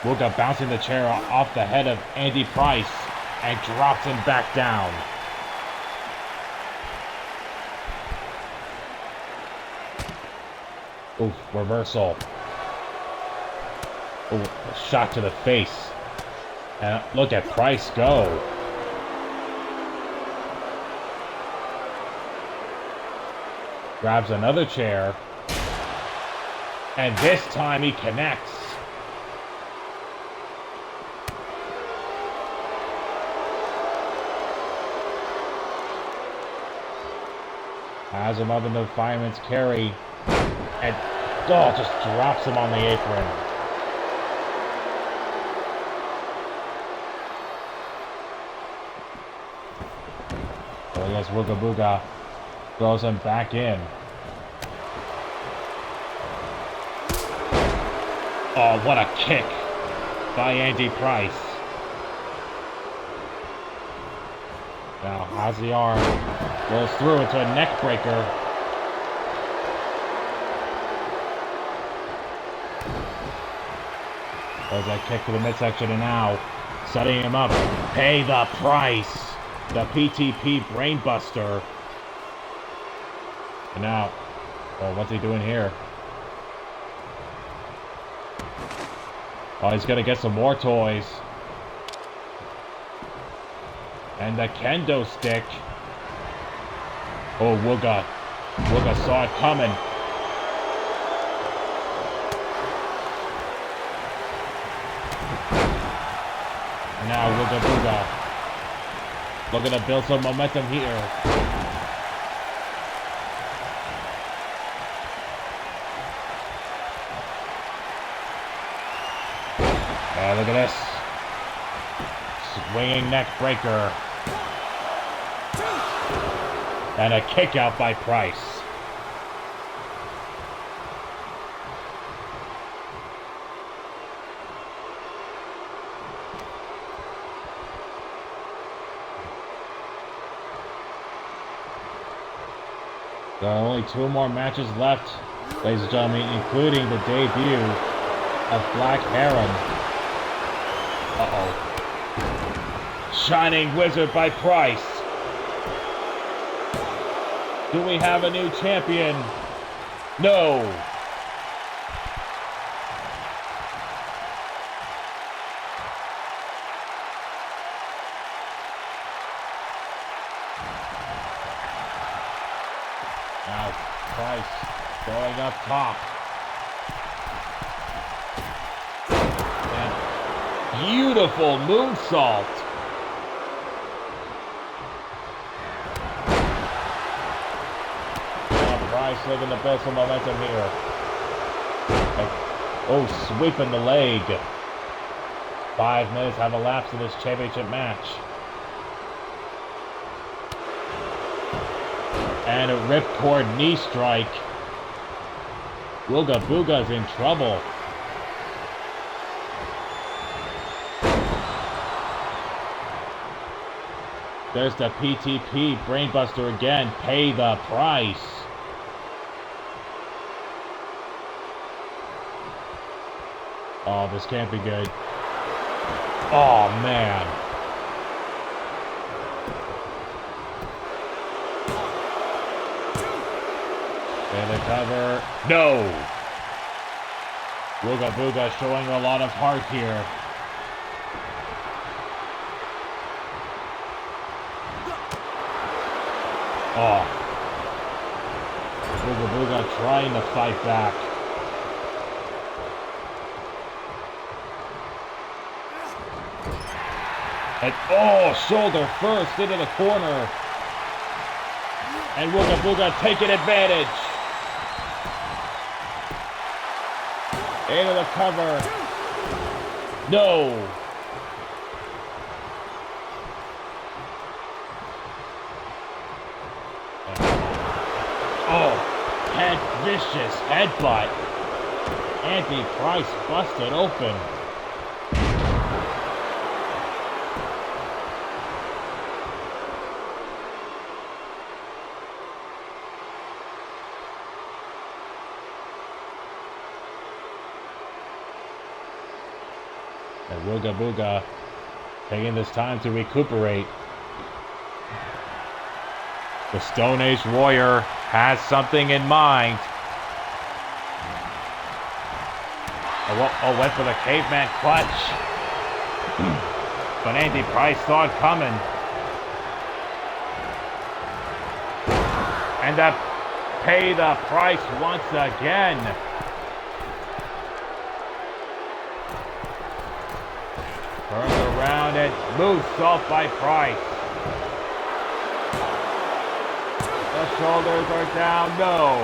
WOOGA bouncing the chair off the head of Andy Price and drops him back down. Oof, reversal. Ooh, a shot to the face. And look at Price go. Grabs another chair. And this time he connects. Has him up in the fireman's carry. And just drops him on the apron. Oh yes, Wooga Booga throws him back in. Oh, what a kick by Andy Price. Now, has the arm, goes through into a neck breaker. There's that kick to the midsection, and now setting him up. Pay the price. The PTP Brainbuster. And now, what's he doing here? Oh, he's gonna get some more toys. And the kendo stick. Oh, WOOGA. WOOGA saw it coming. And now Wooga Booga. Looking to build some momentum here. Look at this. Swinging neck breaker. And a kick out by Price. There are only 2 more matches left, ladies and gentlemen, including the debut of Black Heron. Shining Wizard by Price. Do we have a new champion? No. Now Price going up top. And beautiful moonsault. Now Price looking to build some momentum here. Oh, sweeping the leg. 5 minutes have elapsed in this championship match. And a ripcord knee strike. Wooga Booga's in trouble. There's the PTP Brainbuster again. Pay the price. Oh, this can't be good. Oh, man. And the cover. No! Wooga Booga showing a lot of heart here. Oh. Wooga Booga trying to fight back. And oh, shoulder first into the corner. And Wooga Booga taking advantage. Into the cover. No. Oh, vicious headbutt. Anthony Price busted open. And Wooga Booga taking this time to recuperate. The Stone Age Warrior has something in mind. Oh, went for the caveman clutch. But Andy Price saw it coming. And pay the price once again. Turns around and moves off by Price. The shoulders are down, no.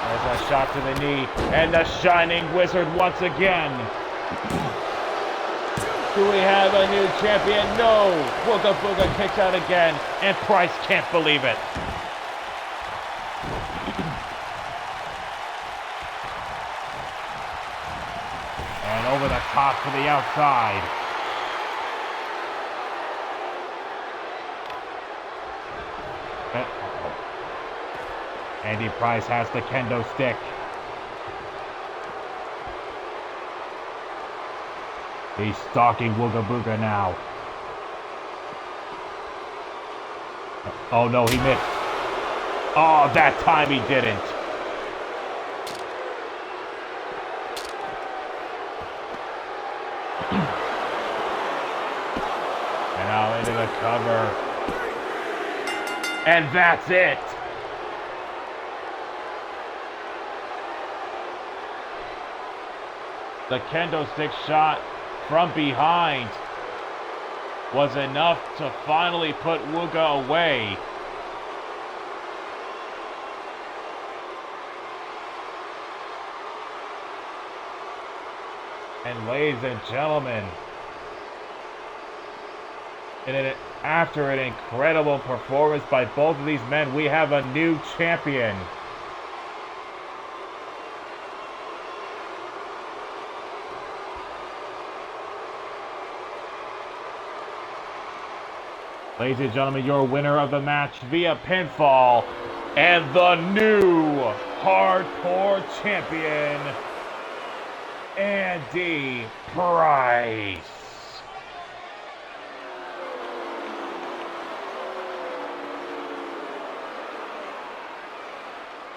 There's a shot to the knee, and the Shining Wizard once again. Do we have a new champion? No. Wooga Booga kicks out again, and Price can't believe it. And over the top to the outside. Andy Price has the kendo stick. He's stalking Wooga Booga now. Oh no, he missed. Oh, that time he didn't. And now into the cover. And that's it. The kendo stick shot from behind was enough to finally put Wooga away. And ladies and gentlemen, after an incredible performance by both of these men, we have a new champion. Ladies and gentlemen, your winner of the match via pinfall and the new hardcore champion, Andy Price.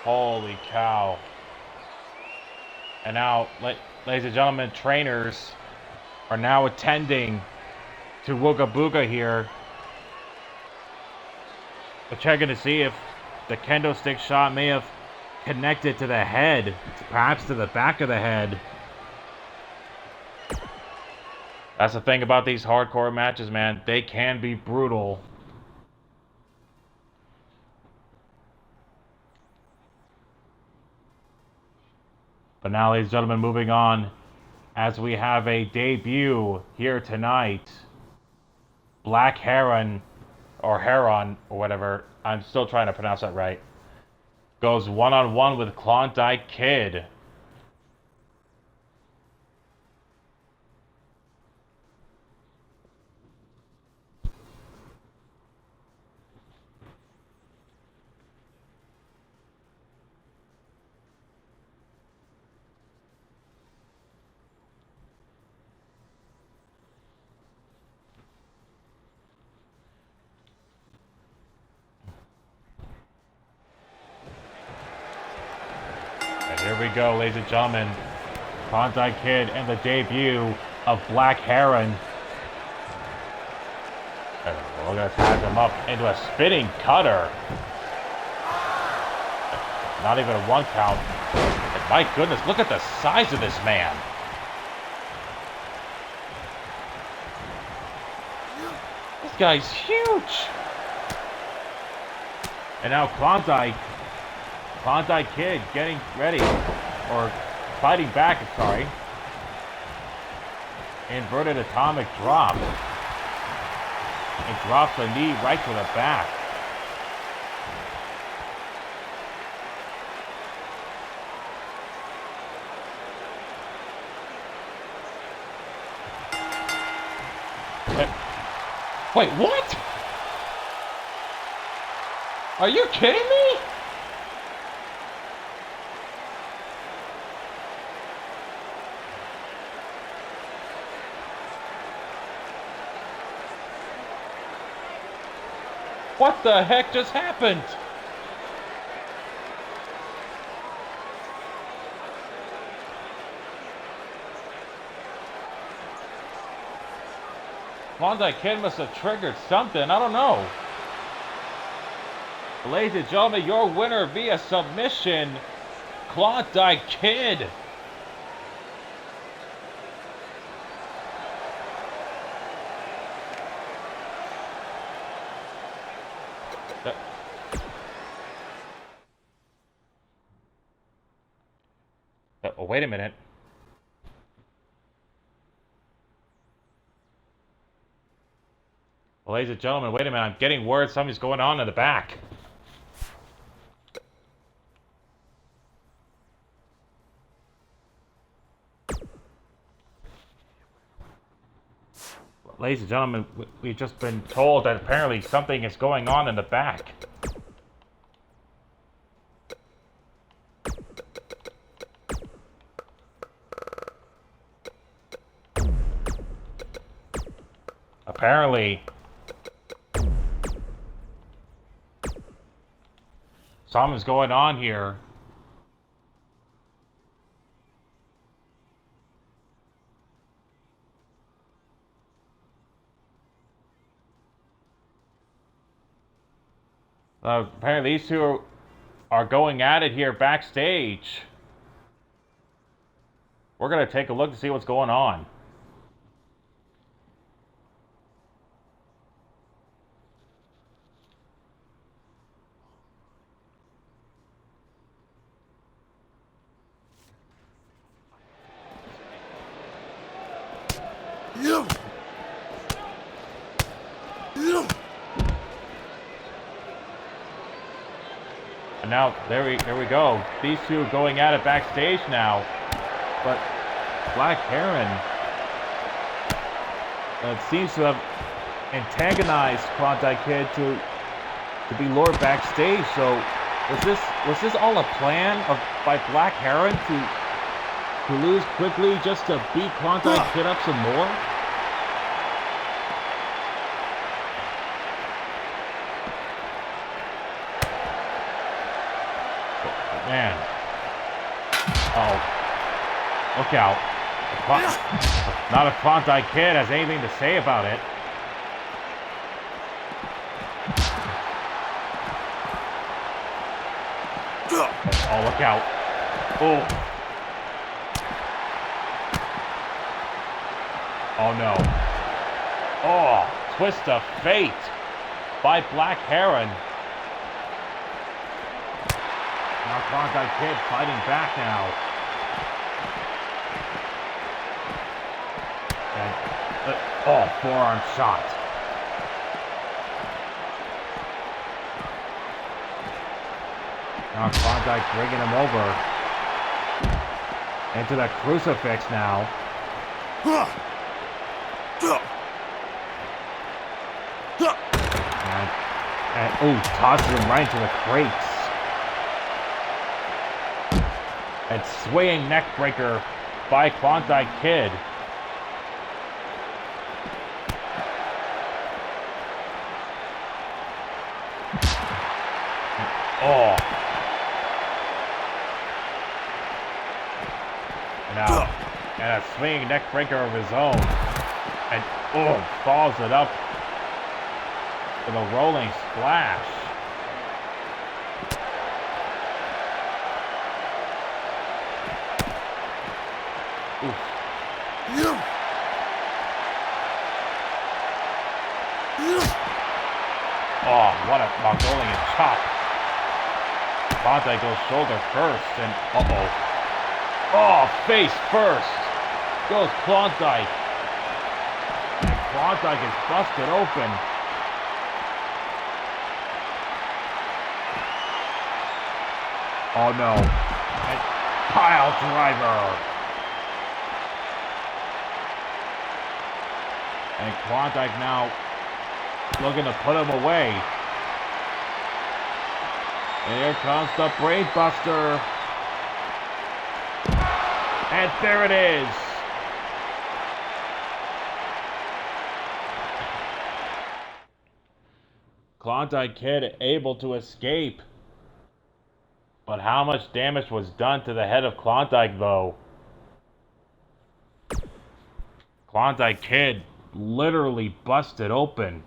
Holy cow. And now, ladies and gentlemen, trainers are now attending to Wooga Booga here. We're checking to see if the kendo stick shot may have connected to the head, perhaps to the back of the head. That's the thing about these hardcore matches, man. They can be brutal. But now, ladies and gentlemen, moving on, as we have a debut here tonight. Black Heron, or Heron, or whatever. I'm still trying to pronounce that right. Goes one-on-one with Klondike Kid. Here we go, ladies and gentlemen. Klondike Kid and the debut of Black Heron. We're going to tag him up into a spinning cutter. Not even a 1 count. And my goodness, look at the size of this man. This guy's huge. And now Klondike Kid getting ready, or fighting back, sorry. Inverted atomic drop. And drops the knee right to the back. Wait, what? Are you kidding me? What the heck just happened? Klondike Kid must have triggered something. I don't know. Ladies and gentlemen, your winner via submission, Klondike Kid. Oh, wait a minute. Well, ladies and gentlemen, wait a minute. I'm getting word something's going on in the back. Ladies and gentlemen, we've just been told that apparently something is going on in the back. Apparently, something's going on here. Apparently these two are going at it here backstage. We're going to take a look to see what's going on. And now, there we go. These two going at it backstage now. But Black Heron seems to have antagonized Klondike Kid to be lured backstage. So was this all a plan by Black Heron to lose quickly just to beat Klondike Kid up some more? Man. Oh. Look out. Not if Klondike Kid has anything to say about it. Oh, look out. Oh. Oh no. Oh, twist of fate by Black Heron. Now Klondike Kid fighting back now. And, oh, forearm shot. Now Klondike bringing him over. Into the crucifix now. And oh, tosses him right into the crates. And swaying neck breaker by Klondike Kid. Oh. Now, and a swinging neck breaker of his own. And oh, follows it up with a rolling splash. Oof. Oh, what a Mongolian chop. Klondike goes shoulder first, and uh-oh. Oh, face first. Goes Klondike. And Klondike is busted open. Oh no. And pile driver. And Klondike now looking to put him away. And here comes the Brain Buster. And there it is. Klondike Kid able to escape. But how much damage was done to the head of Klondike, though? Klondike Kid literally busted open.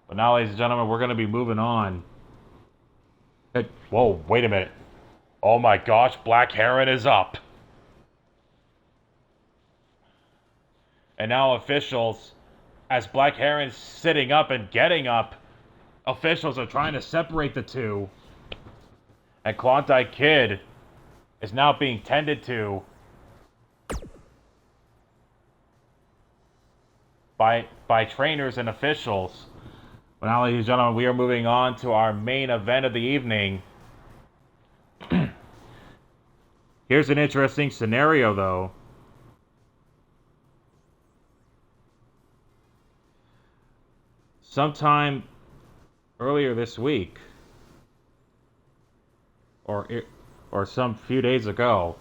But now, ladies and gentlemen, we're going to be moving on. Whoa, wait a minute. Oh my gosh, Black Heron is up. And now officials, as Black Heron's sitting up and getting up, officials are trying to separate the two. And Klondike Kid is now being tended to by trainers and officials. But now, ladies and gentlemen, we are moving on to our main event of the evening. Here's an interesting scenario, though. Sometime earlier this week, or some few days ago,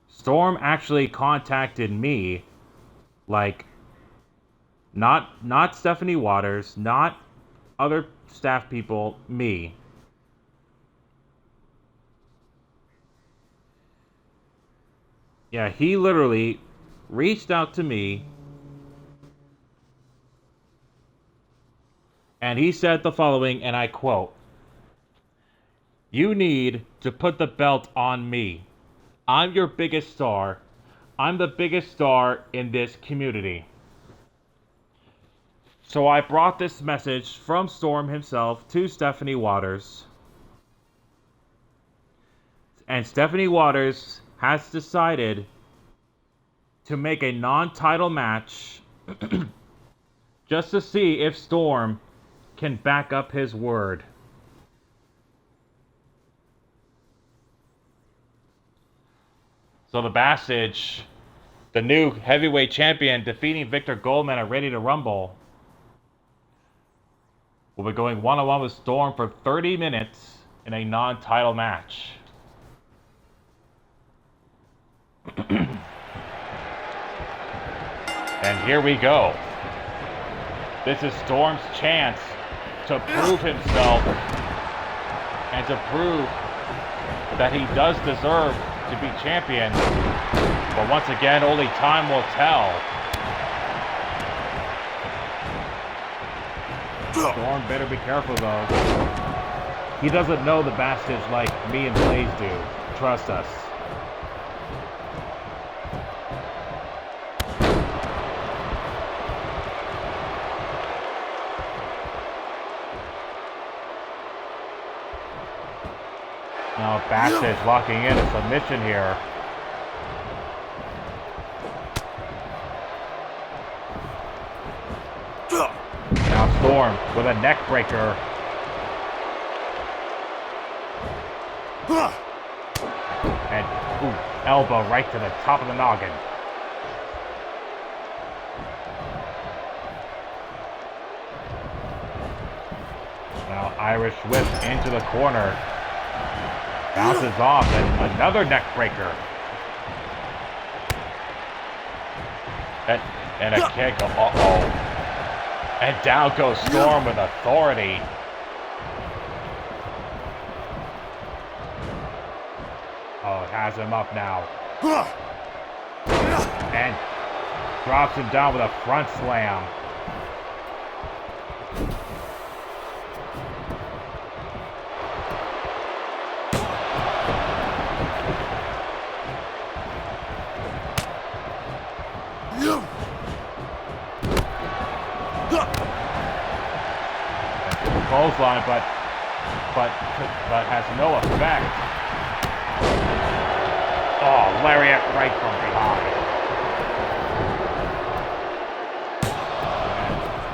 Storm actually contacted me, like, not Stephanie Waters, not other staff people, me. Yeah, he literally reached out to me and he said the following, and I quote, "You need to put the belt on me. I'm your biggest star. I'm the biggest star in this community." So I brought this message from Storm himself to Stephanie Waters. And Stephanie Waters has decided to make a non-title match just to see if Storm can back up his word. So the Bassage, the new heavyweight champion, defeating Victor Goldman at Ready to Rumble, will be going one-on-one with Storm for 30 minutes in a non-title match. And here we go. This is Storm's chance to prove himself and to prove that he does deserve to be champion. But once again, only time will tell. Storm better be careful, though. He doesn't know the Bastage like me and Blaze do. Trust us. Now Bastage locking in a submission here. Now Storm with a neck breaker. And elbow right to the top of the noggin. Now Irish whip into the corner. Bounces off and another neck breaker. And a kick. Uh-oh. And down goes Storm with authority. Oh, has him up now. And drops him down with a front slam. Clothesline, but has no effect. Oh, lariat right from behind.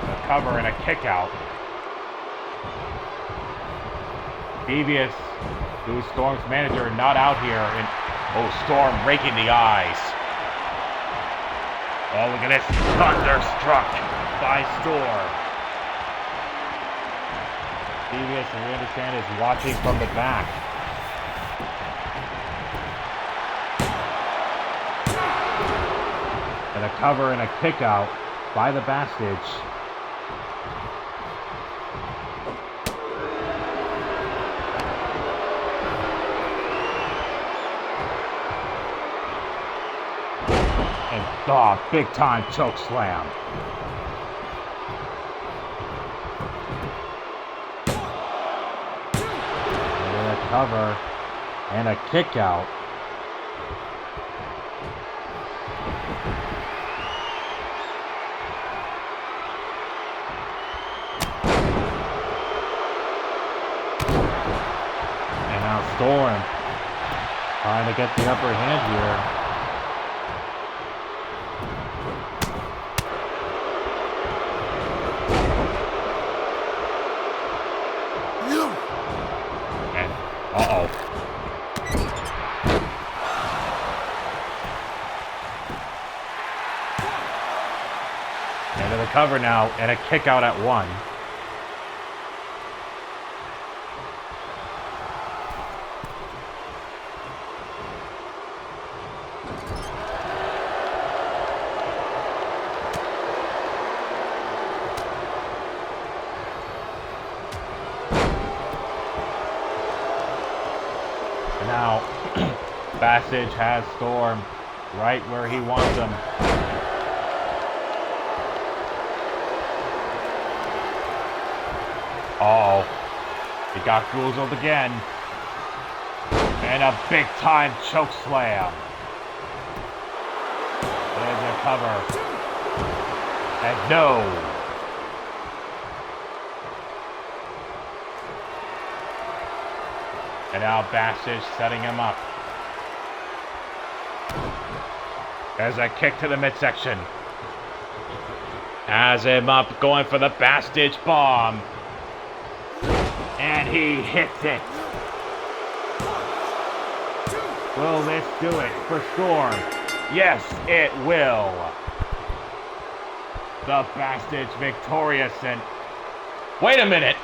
And a cover and a kick out. Devious, who's Storm's manager, not out here. And Storm raking the eyes. Oh, look at this. Thunderstruck by Storm. Devious, as we understand, is watching from the back. And a cover and a kick out by the Bastage. And big time choke slam. Cover and a kick out. And now Storm trying to get the upper hand here. Cover now and a kick out at one. And now Bastage has Storm right where he wants him. Oh, he got goozled again. And a big time choke slam. There's a cover. And no. And now Bastage setting him up. There's a kick to the midsection. Has him up, going for the Bastage bomb. And he hits it. Will this do it for Storm? Yes, it will. The Bastage victorious and... Wait a minute!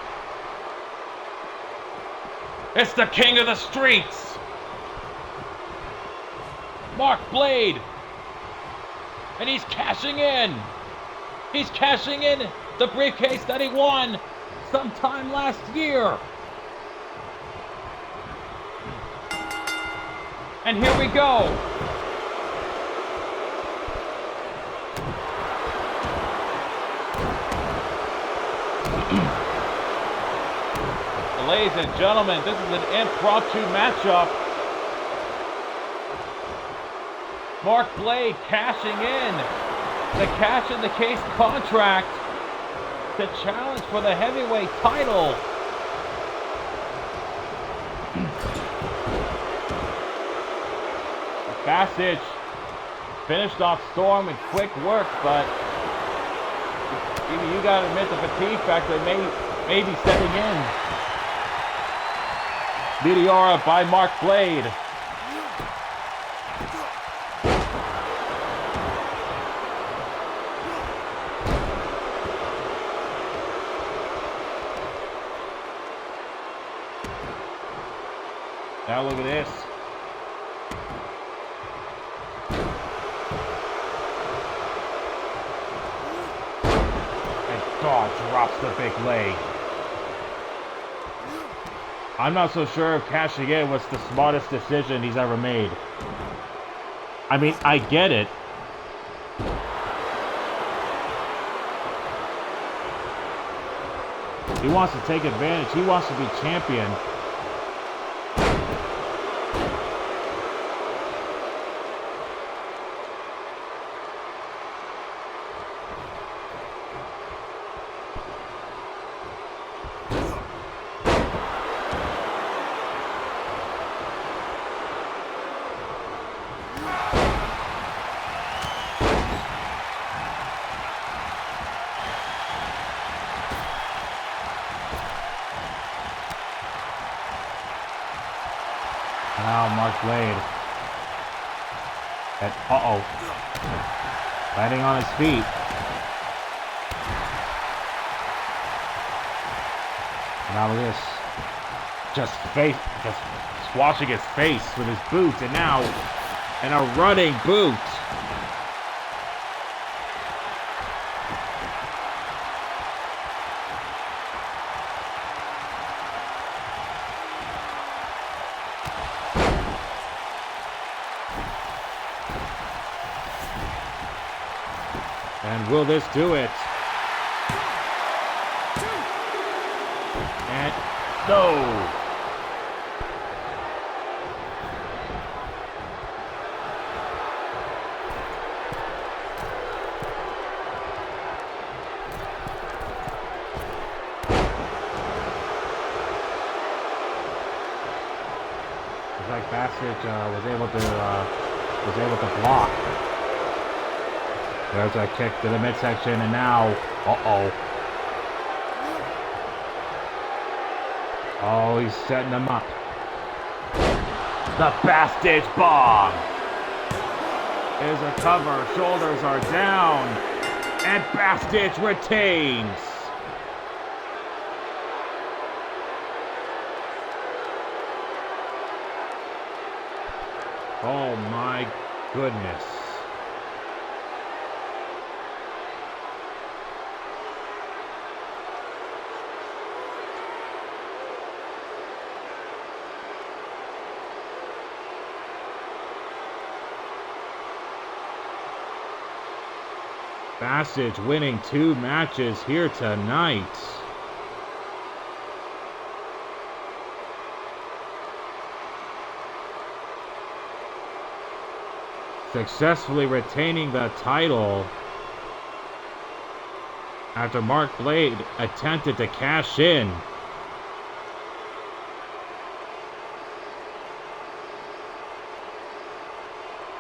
It's the king of the streets! Mark Blade! And he's cashing in! He's cashing in the briefcase that he won sometime last year. And here we go. Ladies and gentlemen, this is an impromptu matchup. Mark Blade cashing in the cash in the case contract to challenge for the heavyweight title. Passage finished off Storm with quick work, but even you gotta admit the fatigue factor may be setting in. Meteora by Mark Blade. Now look at this. And God drops the big leg. I'm not so sure if cashing in was the smartest decision he's ever made. I mean, I get it. He wants to take advantage. He wants to be champion. Now Mark Blade. Landing on his feet. Now look at this. Just squashing his face with his boot, and now in a running boot. And will this do it? And no! It's like Passage was able to block. There's a kick to the midsection, and now, oh, he's setting him up. The Bastage Bomb is a cover. Shoulders are down, and Bastage retains. Oh my goodness. Passage winning 2 matches here tonight. Successfully retaining the title after Mark Blade attempted to cash in.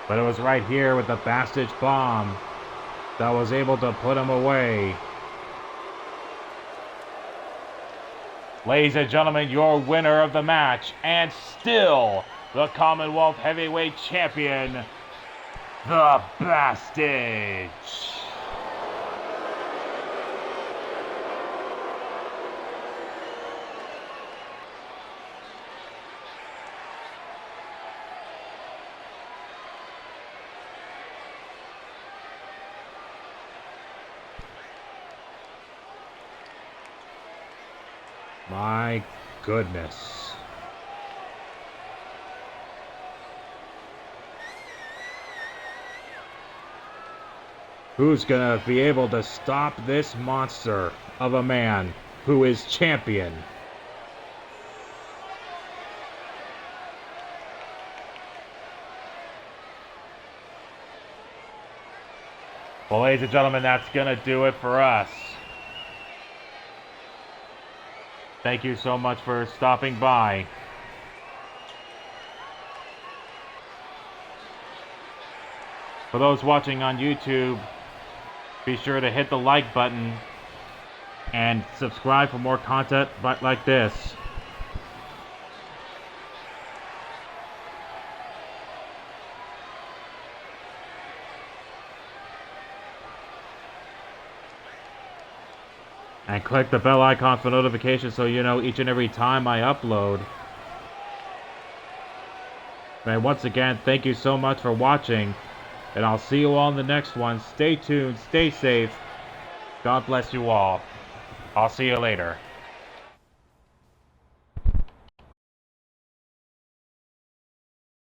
But it was right here with the Bastage Bomb that was able to put him away. Ladies and gentlemen, your winner of the match, and still the Commonwealth Heavyweight Champion, the Bastage. My goodness. Who's gonna be able to stop this monster of a man who is champion? Well, ladies and gentlemen, that's going to do it for us. Thank you so much for stopping by. For those watching on YouTube, be sure to hit the like button and subscribe for more content like this. And click the bell icon for notifications so you know each and every time I upload. And once again, thank you so much for watching. And I'll see you all in the next one. Stay tuned, stay safe. God bless you all. I'll see you later.